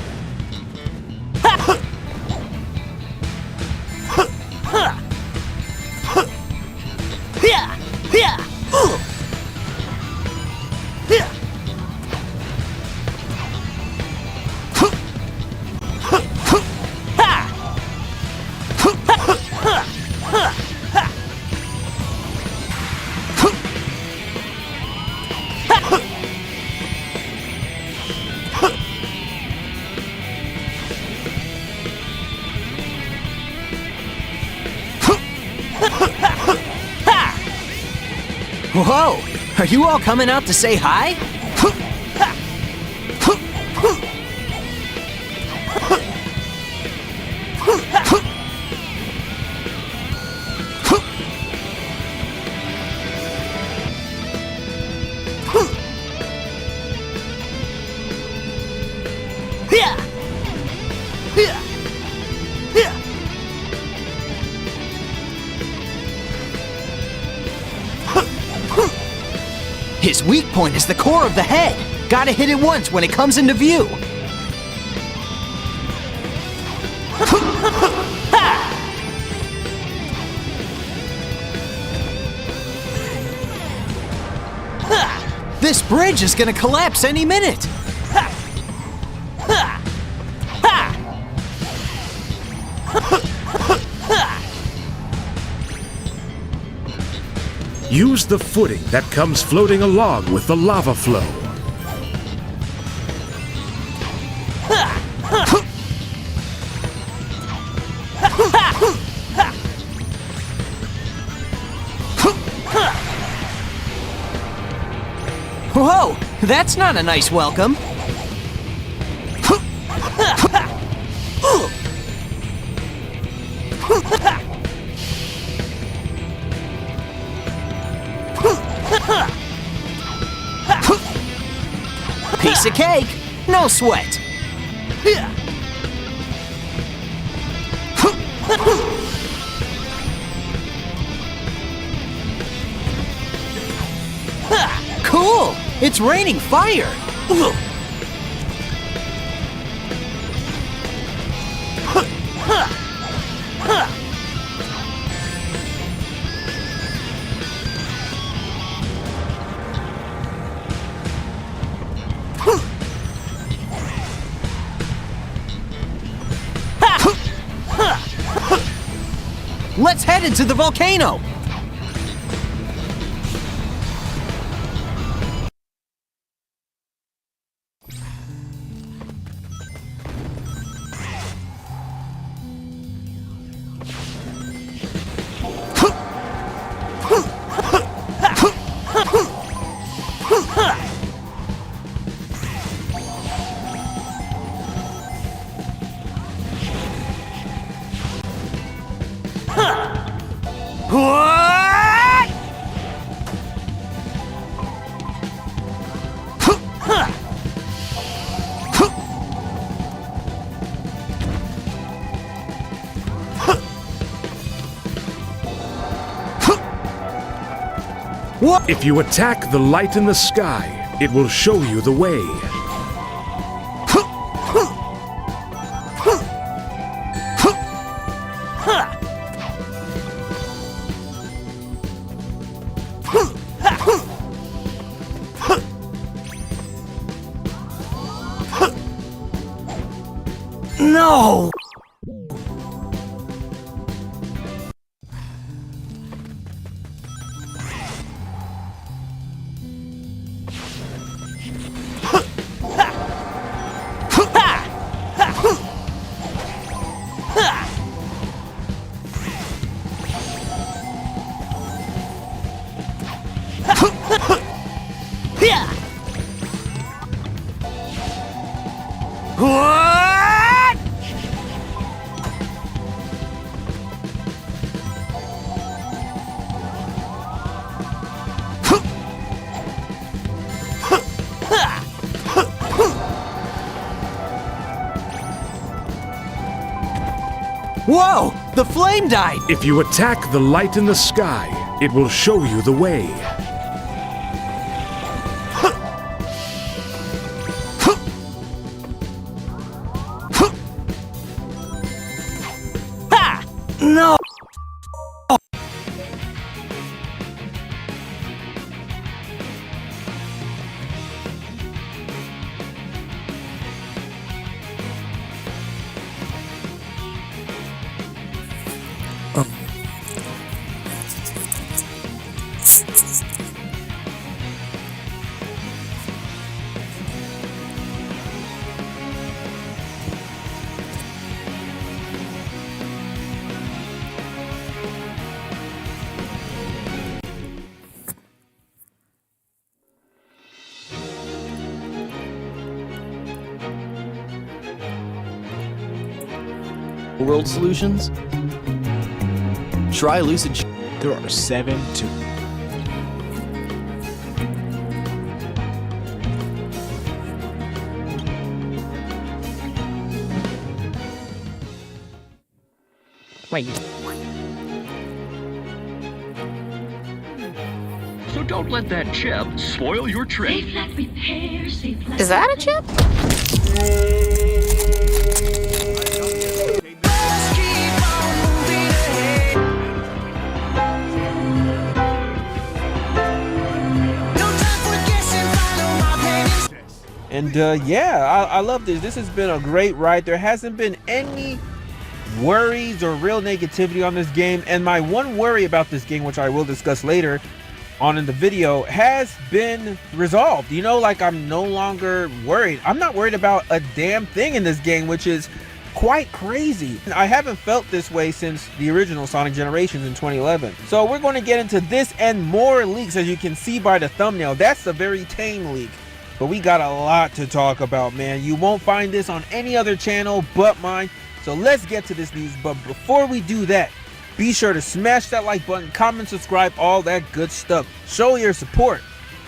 Whoa! Are you all coming out to say hi? His weak point is the core of the head. Gotta hit it once when it comes into view. This bridge is gonna collapse any minute. Use the footing that comes floating along with the lava flow. Whoa! That's not a nice welcome. Piece of cake, no sweat. Cool! It's raining fire! Let's head into the volcano! If you attack the light in the sky, it will show you the way. No! Whoa! The flame died! If you attack the light in the sky, it will show you the way. Ha! No! World solutions? Try Lucid. There are 7 to. Wait. So don't let that chip spoil your trip. Is that a chip? And yeah, I love this. This has been a great ride. There hasn't been any worries or real negativity on this game. And my one worry about this game, which I will discuss later on in the video, has been resolved. You know, like I'm no longer worried. I'm not worried about a damn thing in this game, which is quite crazy. I haven't felt this way since the original Sonic Generations in 2011. So we're going to get into this and more leaks, as you can see by the thumbnail. That's a very tame leak. But we got a lot to talk about, man. You won't find this on any other channel but mine. So let's get to this news. But before we do that, be sure to smash that like button, comment, subscribe, all that good stuff. Show your support.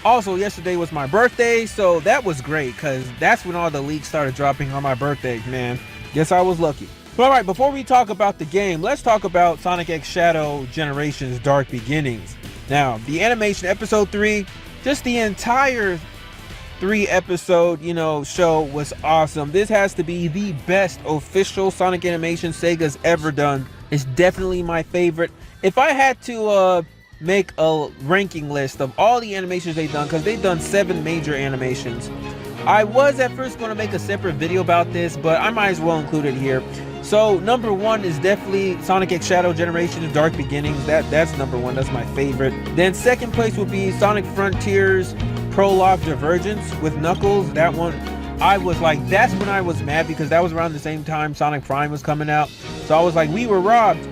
Also, yesterday was my birthday, so that was great because that's when all the leaks started dropping on my birthday, man. Guess I was lucky. But all right, before we talk about the game, let's talk about Sonic X Shadow Generations Dark Beginnings. Now, the animation episode 3, just the entire 3-episode, show was awesome. This has to be the best official Sonic animation Sega's ever done. It's definitely my favorite. If I had to make a ranking list of all the animations they've done, because they've done 7 major animations, I was at first going to make a separate video about this, but I might as well include it here. So number 1 is definitely Sonic X Shadow Generations Dark Beginnings. That's number 1. That's my favorite. Then second place would be Sonic Frontiers Prologue Divergence with Knuckles. That one, I was like, that's when I was mad, because that was around the same time Sonic Prime was coming out. So I was like, we were robbed.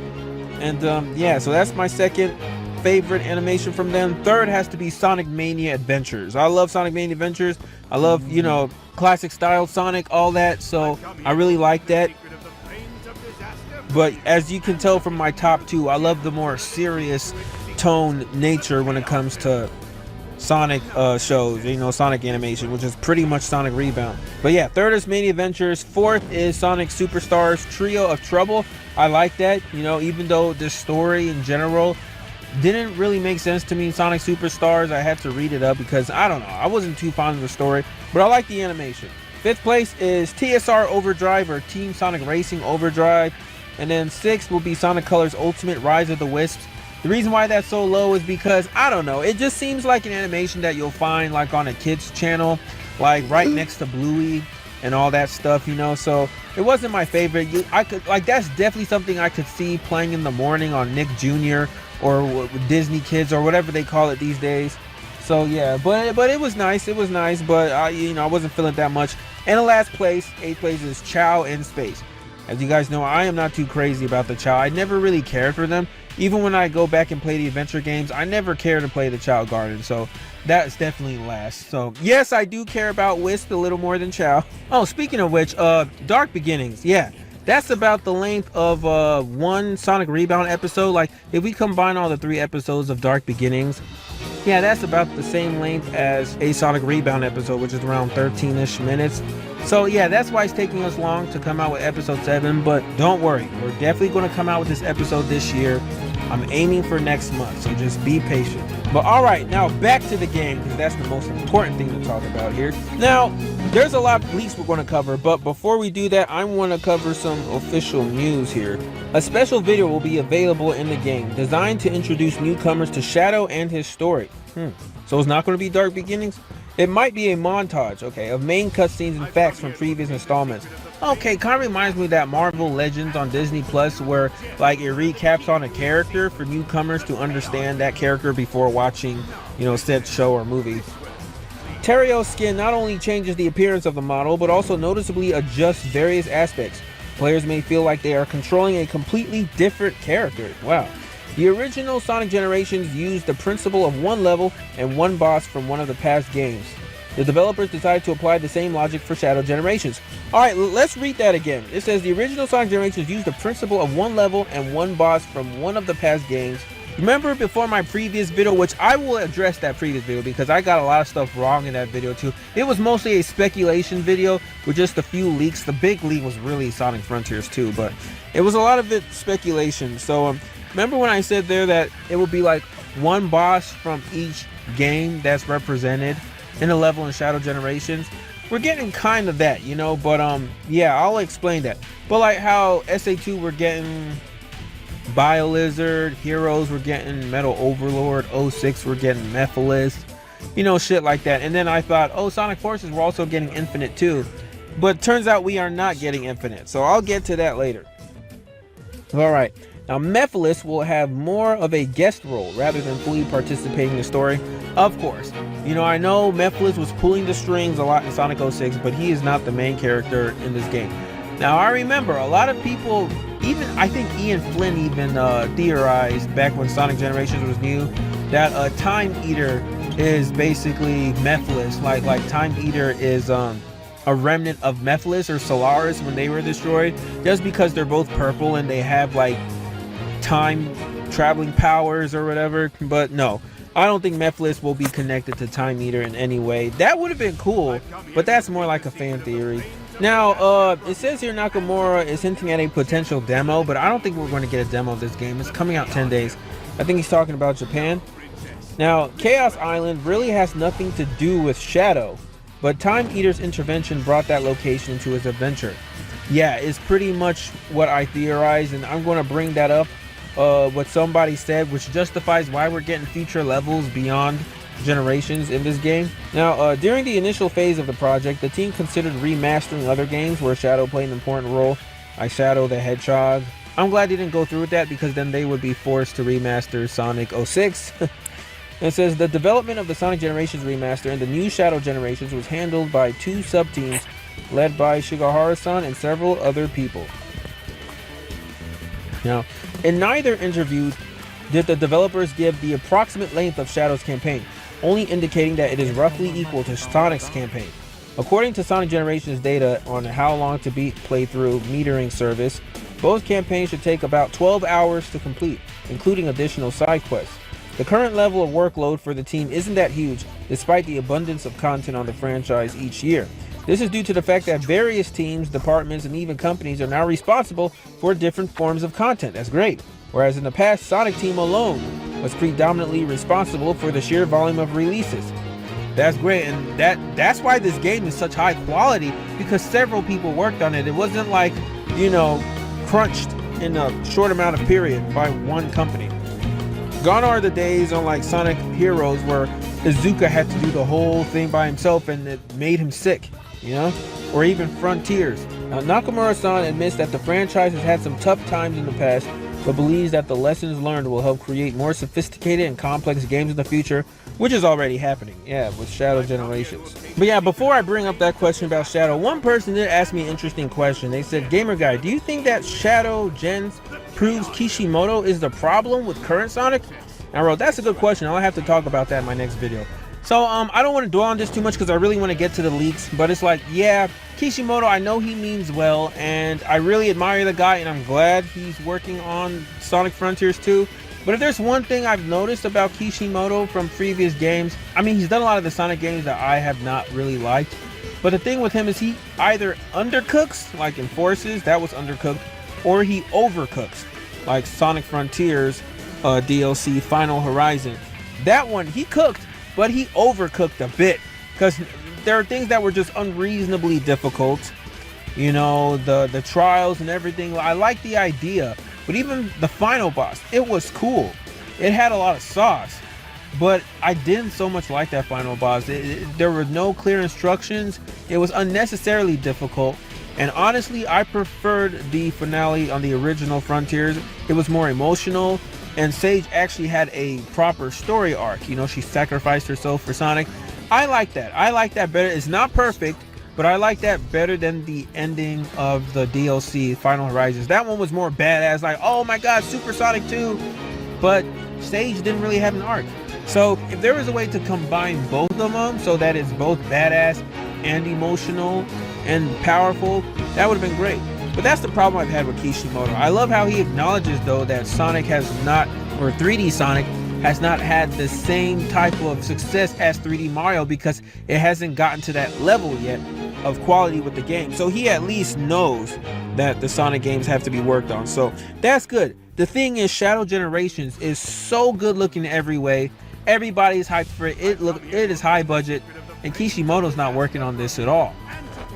And yeah, so that's my second favorite animation from them. Third has to be Sonic Mania Adventures. I love Sonic Mania Adventures. I love, classic style Sonic, all that. So I really like that. But as you can tell from my top 2, I love the more serious tone nature when it comes to Sonic shows, you know, Sonic animation, which is pretty much Sonic Rebound. But yeah, third is Many Adventures. Fourth is Sonic Superstars Trio of Trouble. I like that, you know, even though the story in general didn't really make sense to me in Sonic Superstars. I had to read it up because, I don't know, I wasn't too fond of the story, but I like the animation. Fifth place is TSR Overdrive, or Team Sonic Racing Overdrive. And then sixth will be Sonic Colors Ultimate Rise of the Wisps. The reason why that's so low is because, I don't know, it just seems like an animation that you'll find like on a kid's channel, like right next to Bluey and all that stuff, you know. So it wasn't my favorite. That's definitely something I could see playing in the morning on Nick Jr. or Disney Kids or whatever they call it these days. So yeah, but it was nice. It was nice, but I wasn't feeling it that much. And the last place, 8th place, is Chow in Space. As you guys know, I am not too crazy about the Chow. I never really cared for them. Even when I go back and play the adventure games, I never care to play the Chow Garden. So that's definitely last. So yes, I do care about Wisp a little more than Chow. Oh, speaking of which, Dark Beginnings. Yeah, that's about the length of one Sonic Rebound episode. Like, if we combine all the 3 episodes of Dark Beginnings, yeah, that's about the same length as a Sonic Rebound episode, which is around 13-ish minutes. So yeah, that's why it's taking us long to come out with episode 7, but don't worry, we're definitely going to come out with this episode this year. I'm aiming for next month, so just be patient. But alright, now back to the game, because that's the most important thing to talk about here. Now, there's a lot of leaks we're going to cover, but before we do that, I want to cover some official news here. A special video will be available in the game, designed to introduce newcomers to Shadow and his story. So it's not going to be Dark Beginnings? It might be a montage, okay, of main cutscenes and facts from previous installments. Okay, kind of reminds me of that Marvel Legends on Disney Plus, where like it recaps on a character for newcomers to understand that character before watching, you know, said show or movie. Terio's skin not only changes the appearance of the model, but also noticeably adjusts various aspects. Players may feel like they are controlling a completely different character. Wow. The original Sonic Generations used the principle of one level and one boss from one of the past games. The developers decided to apply the same logic for Shadow Generations. Alright, let's read that again. It says the original Sonic Generations used the principle of one level and one boss from one of the past games. Remember before my previous video, which I will address that previous video because I got a lot of stuff wrong in that video too. It was mostly a speculation video with just a few leaks. The big leak was really Sonic Frontiers 2, but it was a lot of it speculation. So remember when I said there that it will be like one boss from each game that's represented in the level in Shadow Generations? We're getting kind of that, you know, but yeah, I'll explain that. But like how SA2 we're getting BioLizard, Heroes we're getting Metal Overlord, 06 we're getting Mephiles, you know, shit like that. And then I thought, oh, Sonic Forces we're also getting Infinite too. But turns out we are not getting Infinite, so I'll get to that later. Alright. Now, Mephiles will have more of a guest role rather than fully participating in the story. Of course, you know, I know Mephiles was pulling the strings a lot in Sonic 06, but he is not the main character in this game. Now, I remember a lot of people, even I think Ian Flynn even theorized back when Sonic Generations was new, that Time Eater is basically Mephiles. Like Time Eater is a remnant of Mephiles or Solaris when they were destroyed, just because they're both purple and they have like time traveling powers or whatever. But no, I don't think Mephiles will be connected to Time Eater in any way. That would have been cool, but that's more like a fan theory. Now, it says here Nakamura is hinting at a potential demo, but I don't think we're going to get a demo of this game. It's coming out 10 days. I think he's talking about Japan. Now, Chaos Island really has nothing to do with Shadow, but Time Eater's intervention brought that location into his adventure. Yeah, it's pretty much what I theorized, and I'm going to bring that up, what somebody said, which justifies why we're getting future levels beyond Generations in this game. Now, during the initial phase of the project, the team considered remastering other games where Shadow played an important role, like Shadow the Hedgehog. I'm glad they didn't go through with that, because then they would be forced to remaster Sonic 06. It says the development of the Sonic Generations remaster and the new Shadow Generations was handled by 2 sub-teams led by Shigehara-san and several other people. Now, in neither interview did the developers give the approximate length of Shadow's campaign, only indicating that it is roughly equal to Sonic's campaign. According to Sonic Generations data on how long to beat playthrough metering service, Both campaigns should take about 12 hours to complete, including additional side quests. The current level of workload for the team isn't that huge, despite the abundance of content on the franchise each year. This is due to the fact that various teams, departments, and even companies are now responsible for different forms of content. That's great. Whereas in the past, Sonic Team alone was predominantly responsible for the sheer volume of releases. That's great, and that's why this game is such high quality, because several people worked on it. It wasn't like, you know, crunched in a short amount of period by one company. Gone are the days on like Sonic Heroes where Izuka had to do the whole thing by himself and it made him sick, you know? Or even Frontiers. Now, Nakamura-san admits that the franchise has had some tough times in the past, but believes that the lessons learned will help create more sophisticated and complex games in the future, which is already happening, yeah, with Shadow Generations. But yeah, before I bring up that question about Shadow, one person did ask me an interesting question. They said, Gamer Guy, do you think that Shadow Gens proves Kishimoto is the problem with current Sonic? And I wrote, that's a good question. I'll have to talk about that in my next video. So I don't want to dwell on this too much because I really want to get to the leaks, but it's like, yeah, Kishimoto, I know he means well, and I really admire the guy, and I'm glad he's working on Sonic Frontiers 2. But if there's one thing I've noticed about Kishimoto from previous games, I mean, he's done a lot of the Sonic games that I have not really liked. But the thing with him is he either undercooks, like in Forces, that was undercooked, or he overcooks, like Sonic Frontiers DLC Final Horizon. That one, he cooked, but he overcooked a bit, because there are things that were just unreasonably difficult. You know, the trials and everything. I like the idea, but even the final boss, it was cool. It had a lot of sauce, but I didn't so much like that final boss. There were no clear instructions. It was unnecessarily difficult, and honestly, I preferred the finale on the original Frontiers. It was more emotional, and Sage actually had a proper story arc. You know, she sacrificed herself for Sonic. I like that. I like that better. It's not perfect, but I like that better than the ending of the DLC Final Horizons. That one was more badass, like, oh my god, Super Sonic 2. But Sage didn't really have an arc. So if there was a way to combine both of them so that it's both badass and emotional and powerful, that would have been great. But that's the problem I've had with Kishimoto. I love how he acknowledges, though, that Sonic has not, or 3D Sonic has not had the same type of success as 3D Mario because it hasn't gotten to that level yet of quality with the game. So he at least knows that the Sonic games have to be worked on. So that's good. The thing is, Shadow Generations is so good looking every way. Everybody's hyped for it. It is high budget, and Kishimoto's not working on this at all.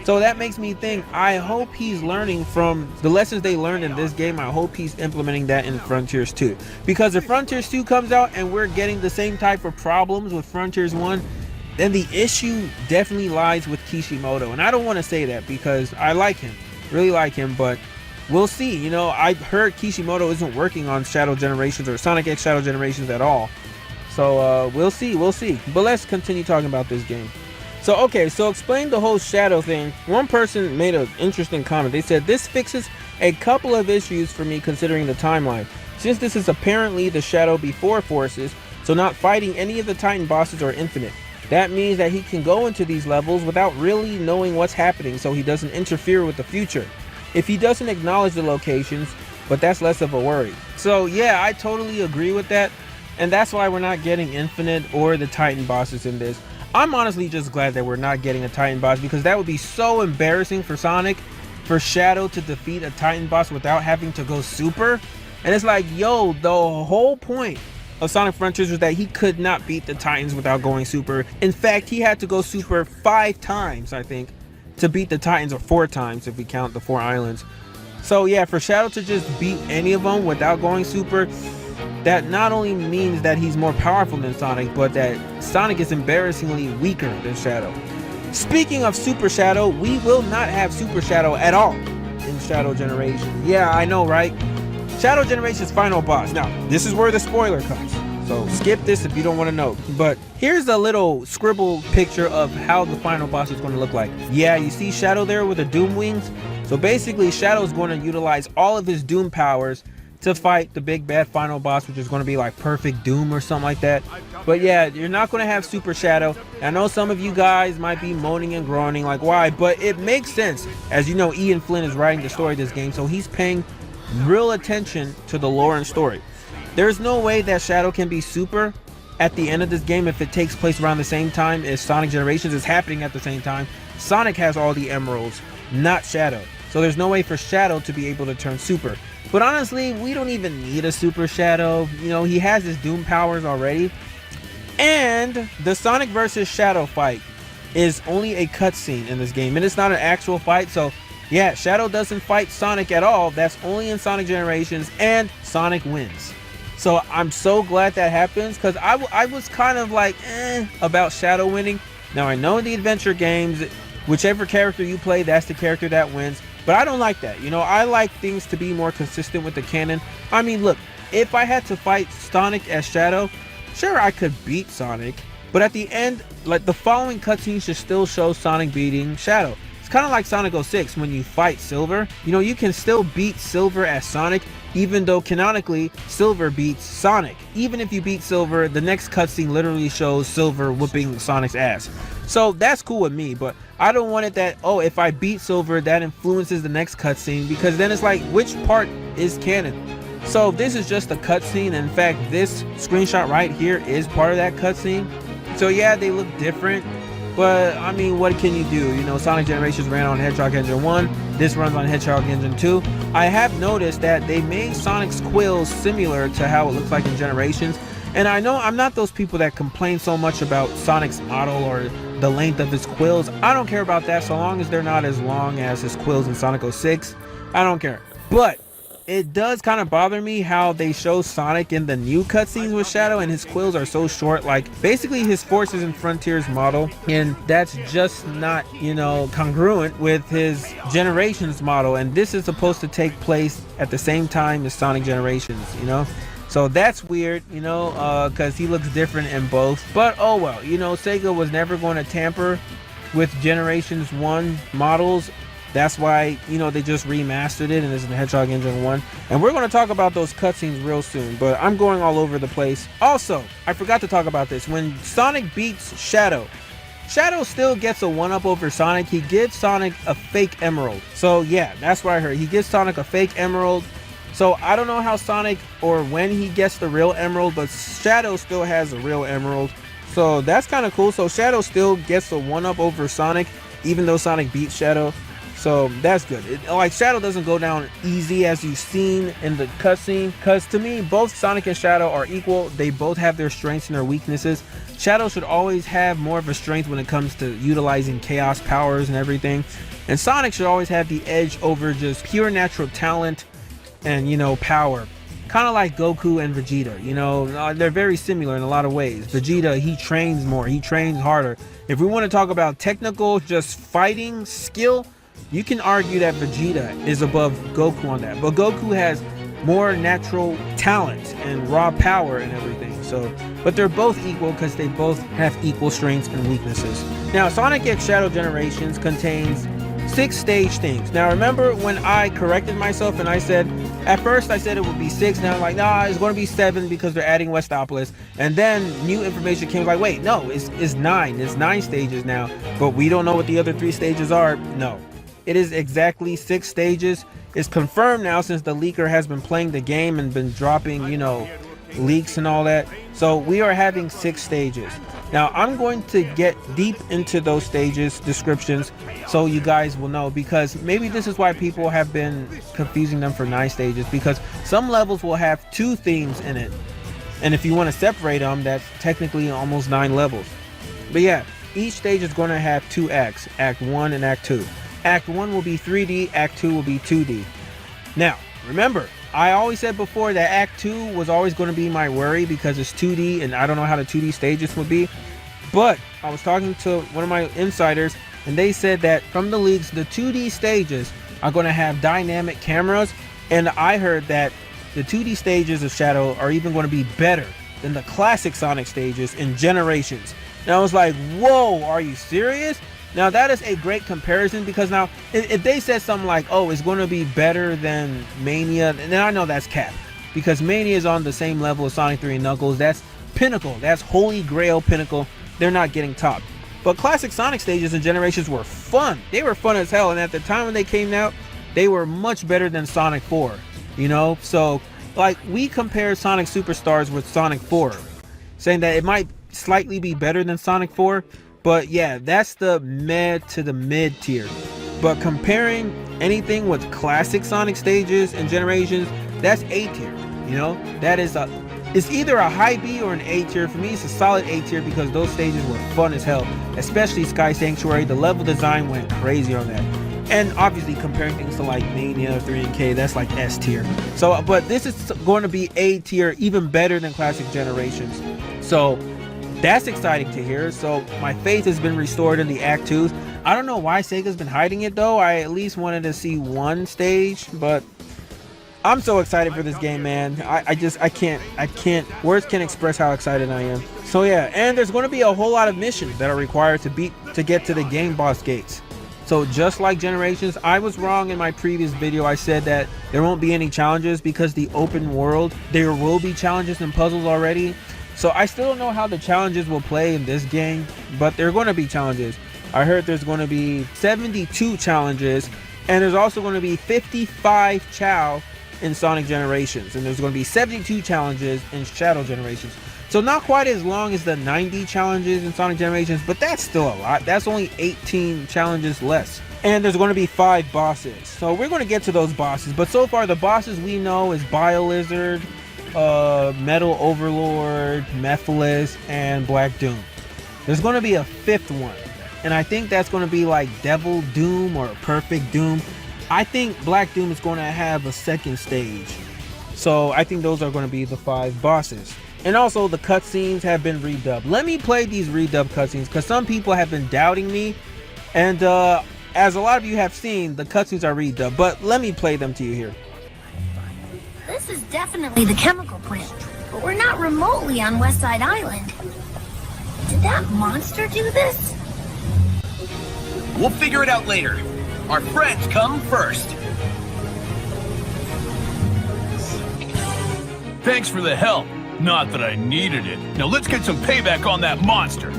So that makes me think, I hope he's learning from the lessons they learned in this game. I hope he's implementing that in Frontiers 2. Because if Frontiers 2 comes out and we're getting the same type of problems with Frontiers 1, then the issue definitely lies with Kishimoto. And I don't want to say that because I like him, really like him, but we'll see. You know, I've heard Kishimoto isn't working on Shadow Generations or Sonic X Shadow Generations at all. So we'll see. But let's continue talking about this game. So, okay, so explain the whole Shadow thing. One person made an interesting comment. They said, this fixes a couple of issues for me considering the timeline. Since this is apparently the Shadow before Forces, so not fighting any of the Titan bosses are infinite. That means that he can go into these levels without really knowing what's happening, so he doesn't interfere with the future. If he doesn't acknowledge the locations, but that's less of a worry. So yeah, I totally agree with that, and that's why we're not getting infinite or the Titan bosses in this. I'm honestly just glad that we're not getting a Titan boss, because that would be so embarrassing for Sonic, for Shadow to defeat a Titan boss without having to go super. And it's like, yo, the whole point of Sonic Frontiers was that he could not beat the Titans without going super. In fact, he had to go super 5 times, I think, to beat the Titans, or 4 times if we count the 4 islands. So yeah, for Shadow to just beat any of them without going super, that not only means that he's more powerful than Sonic, but that Sonic is embarrassingly weaker than Shadow. Speaking of Super Shadow, we will not have Super Shadow at all in Shadow Generation. Yeah, I know, right? Shadow Generation's final boss. Now, this is where the spoiler comes, so skip this if you don't want to know. But here's a little scribble picture of how the final boss is going to look like. Yeah, you see Shadow there with the Doom wings? So basically, Shadow is going to utilize all of his Doom powers to fight the big bad final boss, which is going to be like Perfect Doom or something like that. But yeah, you're not going to have Super Shadow. I know some of you guys might be moaning and groaning like, why? But it makes sense. As you know, Ian Flynn is writing the story of this game, so he's paying real attention to the lore and story. There's no way that Shadow can be super at the end of this game if it takes place around the same time as Sonic Generations is happening at the same time. Sonic has all the emeralds, not Shadow. So there's no way for Shadow to be able to turn super. But honestly, we don't even need a super Shadow. You know, he has his Doom powers already. And the Sonic versus Shadow fight is only a cutscene in this game. And it's not an actual fight. So yeah, Shadow doesn't fight Sonic at all. That's only in Sonic Generations. And Sonic wins. So I'm so glad that happens, because I was kind of like about Shadow winning. Now I know in the adventure games, whichever character you play, that's the character that wins. But I don't like that. You know, I like things to be more consistent with the canon. I mean, look, if I had to fight Sonic as Shadow, sure, I could beat Sonic. But at the end, like, the following cutscene should still show Sonic beating Shadow. It's kind of like Sonic 06 when you fight Silver. You know, you can still beat Silver as Sonic, even though canonically Silver beats Sonic. Even if you beat Silver, the next cutscene literally shows Silver whooping Sonic's ass. So that's cool with me, but I don't want it that, oh, if I beat Silver, that influences the next cutscene, because then it's like, which part is canon? So this is just a cutscene. In fact, this screenshot right here is part of that cutscene. So yeah, they look different, but I mean, what can you do? You know, Sonic Generations ran on Hedgehog Engine 1. This runs on Hedgehog Engine 2. I have noticed that they made Sonic's quills similar to how it looks like in Generations. And I know I'm not those people that complain so much about Sonic's model or the length of his quills. I don't care about that so long as they're not as long as his quills in Sonic 06. I don't care. But it does kind of bother me how they show Sonic in the new cutscenes with Shadow and his quills are so short. Like, basically his Forces and Frontiers model, and that's just not, you know, congruent with his Generations model. And this is supposed to take place at the same time as Sonic Generations, you know? So that's weird, you know, because he looks different in both. But oh well, you know, Sega was never going to tamper with Generations 1 models. That's why, you know, they just remastered it and it's in Hedgehog Engine 1. And we're going to talk about those cutscenes real soon, but I'm going all over the place. Also, I forgot to talk about this. When Sonic beats Shadow, Shadow still gets a 1-up over Sonic. He gives Sonic a fake emerald. So yeah, that's what I heard. He gives Sonic a fake emerald. So I don't know how Sonic or when he gets the real emerald, but Shadow still has a real emerald. So that's kind of cool. So Shadow still gets a 1-up over Sonic, even though Sonic beats Shadow. So that's good. Like, Shadow doesn't go down easy as you've seen in the cutscene, because to me, both Sonic and Shadow are equal. They both have their strengths and their weaknesses. Shadow should always have more of a strength when it comes to utilizing chaos powers and everything. And Sonic should always have the edge over just pure natural talent and, you know, power. Kind of like Goku and Vegeta, you know, they're very similar in a lot of ways. Vegeta, he trains more, he trains harder. If we want to talk about technical, just fighting skill, you can argue that Vegeta is above Goku on that. But Goku has more natural talent and raw power and everything. So, but they're both equal because they both have equal strengths and weaknesses. Now, Sonic X Shadow Generations contains 6 stage themes. Now, remember when I corrected myself and I said, at first I said it would be 6. Now I'm like, nah, it's going to be 7 because they're adding Westopolis. And then new information came like, wait, no, it's 9. It's 9 stages now. But we don't know what the other 3 stages are. No. It is exactly 6 stages. It's confirmed now since the leaker has been playing the game and been dropping, you know, leaks and all that. So we are having 6 stages. Now I'm going to get deep into those stages descriptions so you guys will know, because maybe this is why people have been confusing them for 9 stages, because some levels will have 2 themes in it. And if you want to separate them, that's technically almost 9 levels. But yeah, each stage is going to have 2 acts, Act 1 and Act 2. Act 1 will be 3D, Act 2 will be 2D. Now, remember, I always said before that Act 2 was always going to be my worry because it's 2D and I don't know how the 2D stages would be. But I was talking to one of my insiders and they said that from the leaks, the 2D stages are going to have dynamic cameras. And I heard that the 2D stages of Shadow are even going to be better than the classic Sonic stages in Generations. And I was like, whoa, are you serious? Now that is a great comparison, because now if they said something like, oh, it's going to be better than Mania, then I know that's cap, because Mania is on the same level as Sonic 3 and Knuckles. That's pinnacle. That's holy grail pinnacle. They're not getting topped. But classic Sonic stages and Generations were fun. They were fun as hell. And at the time when they came out, they were much better than Sonic 4. you know? So, like, we compare Sonic Superstars with Sonic 4, saying that it might slightly be better than Sonic 4, but yeah, that's the mid to the mid tier. But comparing anything with classic Sonic stages and generations, that's A tier, you know? That is it's either a high B or an A tier. For me, it's a solid A tier because those stages were fun as hell, especially Sky Sanctuary. The level design went crazy on that. And obviously comparing things to like Mania 3 and K, that's like S tier. So, but this is going to be A tier, even better than classic generations. So that's exciting to hear. So my faith has been restored in the Act 2s. I don't know why Sega's been hiding it though. I at least wanted to see one stage, but I'm so excited for this game, man. I can't, words can't express how excited I am. So yeah, and there's going to be a whole lot of missions that are required to get to the game boss gates. So just like Generations, I was wrong in my previous video. I said that there won't be any challenges because the open world, there will be challenges and puzzles already. So I still don't know how the challenges will play in this game, but there are going to be challenges. I heard there's going to be 72 challenges, and there's also going to be 55 Chow in Sonic Generations, and there's going to be 72 challenges in Shadow Generations. So not quite as long as the 90 challenges in Sonic Generations, but that's still a lot. That's only 18 challenges less. And there's going to be 5 bosses. So we're going to get to those bosses, but so far the bosses we know is BioLizard, Metal Overlord, Mephiles, and Black Doom. There's going to be a 5th one, and I think that's going to be like Devil Doom or Perfect Doom. I think Black Doom is going to have a 2nd stage. So I think those are going to be the 5 bosses. And also the cutscenes have been redubbed. Let me play these redubbed cutscenes because some people have been doubting me. And as a lot of you have seen, the cutscenes are redubbed. But let me play them to you here. This is definitely the chemical plant, but we're not remotely on West Side Island. Did that monster do this? We'll figure it out later. Our friends come first. Thanks for the help. Not that I needed it. Now let's get some payback on that monster.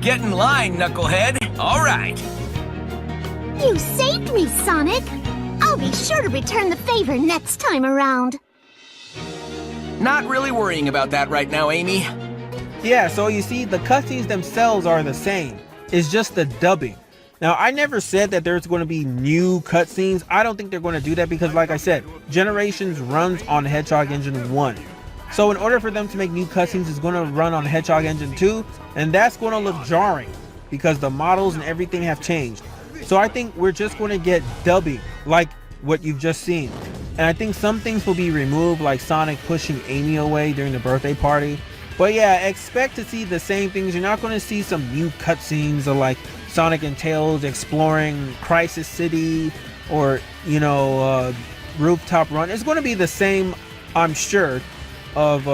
Get in line, knucklehead. All right. You saved me, Sonic. I'll be sure to return the favor next time around. Not really worrying about that right now, Amy. Yeah, so you see, the cutscenes themselves are the same. It's just the dubbing. Now, I never said that there's going to be new cutscenes. I don't think they're going to do that because, like I said, Generations runs on Hedgehog Engine 1. So in order for them to make new cutscenes, it's going to run on Hedgehog Engine 2, and that's going to look jarring because the models and everything have changed. So I think we're just going to get dubbing like what you've just seen. And I think some things will be removed, like Sonic pushing Amy away during the birthday party. But yeah, expect to see the same things. You're not going to see some new cutscenes of like Sonic and Tails exploring Crisis City or, you know, Rooftop Run. It's going to be the same, I'm sure, of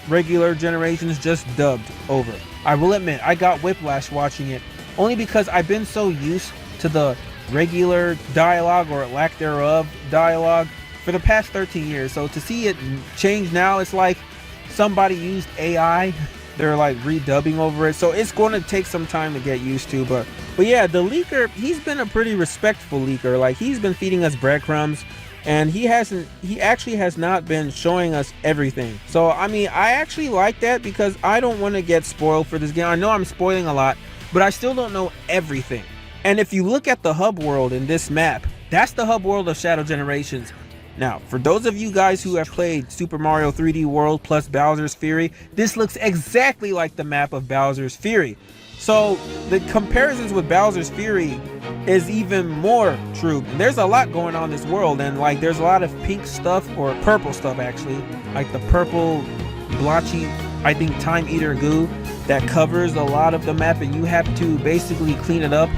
regular Generations, just dubbed over. I will admit, I got whiplash watching it only because I've been so used to the regular dialogue or lack thereof dialogue for the past 13 years. So to see it change now, it's like somebody used AI. They're like redubbing over it. So it's going to take some time to get used to. But yeah, the leaker, he's been a pretty respectful leaker. Like, he's been feeding us breadcrumbs. And he actually has not been showing us everything. So, I mean, I actually like that because I don't want to get spoiled for this game. I know I'm spoiling a lot, but I still don't know everything. And if you look at the hub world in this map, that's the hub world of Shadow Generations. Now, for those of you guys who have played Super Mario 3D World plus Bowser's Fury, this looks exactly like the map of Bowser's Fury. So the comparisons with Bowser's Fury is even more true. There's a lot going on in this world, and like there's a lot of pink stuff, or purple stuff actually, like the purple blotchy, I think, Time Eater goo that covers a lot of the map, and you have to basically clean it up.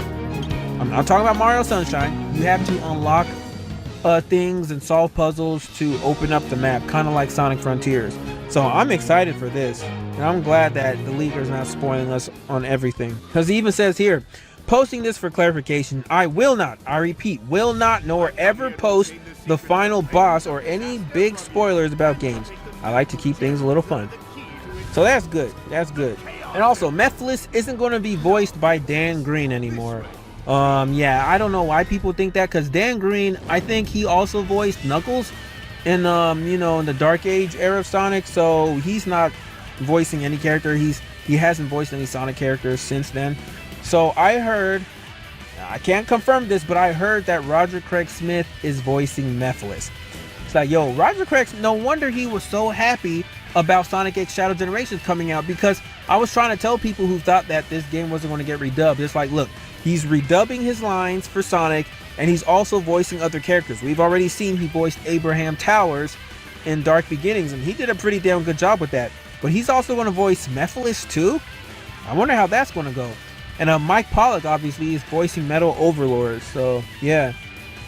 I'm not talking about Mario Sunshine. You have to unlock things and solve puzzles to open up the map, kind of like Sonic Frontiers. So I'm excited for this, and I'm glad that the leaker's not spoiling us on everything, because he even says here, posting this for clarification, I will not, I repeat, will not nor ever post the final boss or any big spoilers about games. I like to keep things a little fun. So that's good, that's good. And also, Mephiles isn't going to be voiced by Dan Green anymore. Yeah, I don't know why people think that, because Dan Green, I think he also voiced Knuckles. in in the Dark Age era of Sonic, so he's not voicing any character. He hasn't voiced any Sonic characters since then. So I heard, I can't confirm this, but I heard that Roger Craig Smith is voicing Mephiles. It's like, yo, Roger Craig, no wonder he was so happy about Sonic X Shadow Generations coming out, because I was trying to tell people who thought that this game wasn't going to get redubbed. It's like, look, he's redubbing his lines for Sonic, and he's also voicing other characters. We've already seen he voiced Abraham Towers in Dark Beginnings, and he did a pretty damn good job with that. But he's also going to voice Mephiles too? I wonder how that's going to go. And Mike Pollock obviously is voicing Metal Overlord, so yeah.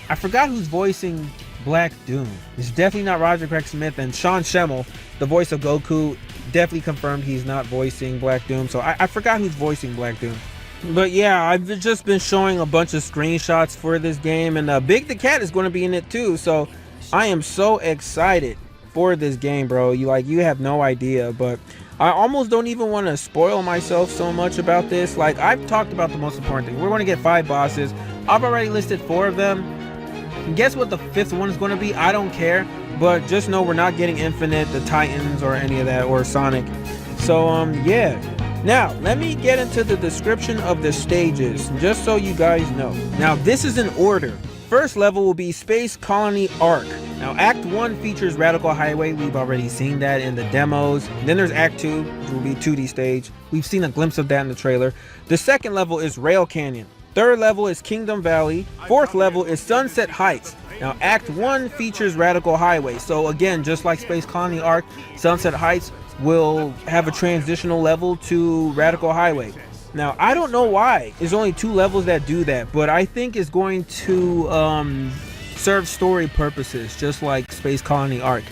I forgot who's voicing Black Doom. It's definitely not Roger Craig Smith, and Sean Schemmel, the voice of Goku, definitely confirmed he's not voicing Black Doom, so I forgot who's voicing Black Doom. But yeah, I've just been showing a bunch of screenshots for this game, and Big the Cat is going to be in it too, so I am so excited for this game, bro. You have no idea. But I almost don't even want to spoil myself so much about this. Like, I've talked about the most important thing. We're going to get 5 bosses. I've already listed 4 of them. Guess what the 5th one is going to be? I don't care, but just know we're not getting Infinite, the Titans, or any of that, or Sonic. So yeah. Now let me get into the description of the stages, just so you guys know. Now this is in order. First level will be Space Colony Arc. Now Act 1 features Radical Highway. We've already seen that in the demos. Then there's Act 2, which will be 2D stage. We've seen a glimpse of that in the trailer. The second level is Rail Canyon. Third level is Kingdom Valley. Fourth level is Sunset Heights. Now Act 1 features Radical Highway. So again, just like Space Colony Arc, Sunset Heights will have a transitional level to Radical Highway. Now I don't know why there's only 2 levels that do that, but I think it's going to serve story purposes, just like Space Colony Arc.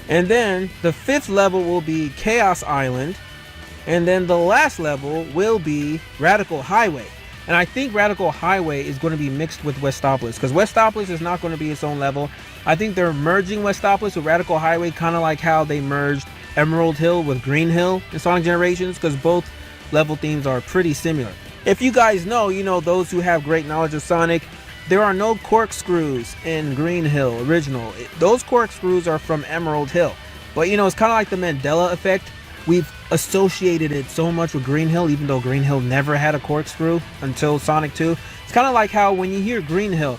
And then the 5th level will be Chaos Island, and then the last level will be Radical Highway. And I think Radical Highway is going to be mixed with Westopolis, because Westopolis is not going to be its own level. I think they're merging Westopolis with Radical Highway, kind of like how they merged Emerald Hill with Green Hill in Sonic Generations, because both level themes are pretty similar. If you guys know, those who have great knowledge of Sonic, there are no corkscrews in Green Hill original. Those corkscrews are from Emerald Hill. But it's kind of like the Mandela effect. We've associated it so much with Green Hill, even though Green Hill never had a corkscrew until Sonic 2. It's kind of like how when you hear Green Hill,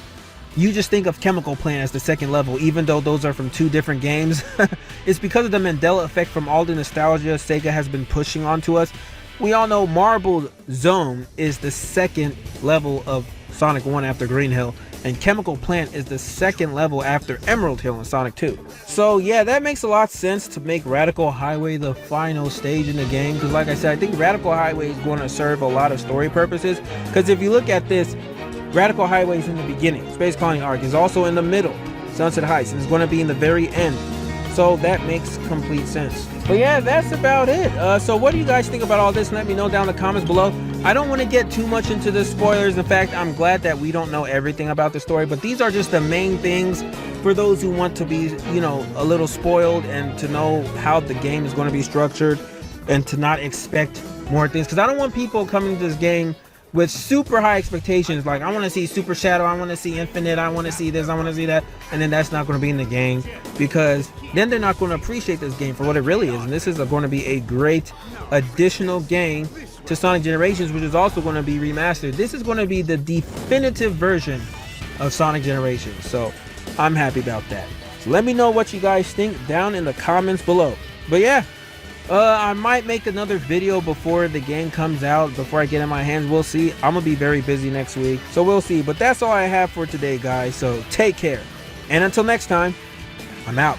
you just think of Chemical Plant as the second level, even though those are from 2 different games. It's because of the Mandela effect from all the nostalgia Sega has been pushing onto us. We all know Marble Zone is the second level of Sonic 1 after Green Hill, and Chemical Plant is the second level after Emerald Hill in Sonic 2. So yeah, that makes a lot of sense to make Radical Highway the final stage in the game, because like I said, I think Radical Highway is going to serve a lot of story purposes, because if you look at this, Radical Highway is in the beginning, Space Colony Arc is also in the middle, Sunset Heights, and it's going to be in the very end. So that makes complete sense. But yeah, that's about it. So what do you guys think about all this? Let me know down in the comments below. I don't want to get too much into the spoilers. In fact, I'm glad that we don't know everything about the story, but these are just the main things for those who want to be, a little spoiled and to know how the game is going to be structured and to not expect more things. Because I don't want people coming to this game with super high expectations, like I want to see Super Shadow, I want to see Infinite, I want to see this, I want to see that, and then that's not going to be in the game, because then they're not going to appreciate this game for what it really is. And this is going to be a great additional game to Sonic Generations, which is also going to be remastered. This is going to be the definitive version of Sonic Generations, so I'm happy about that. So let me know what you guys think down in the comments below. But yeah, I might make another video before the game comes out, before I get in my hands. We'll see. I'm gonna be very busy next week, so we'll see. But that's all I have for today, guys, so take care, and until next time, I'm out.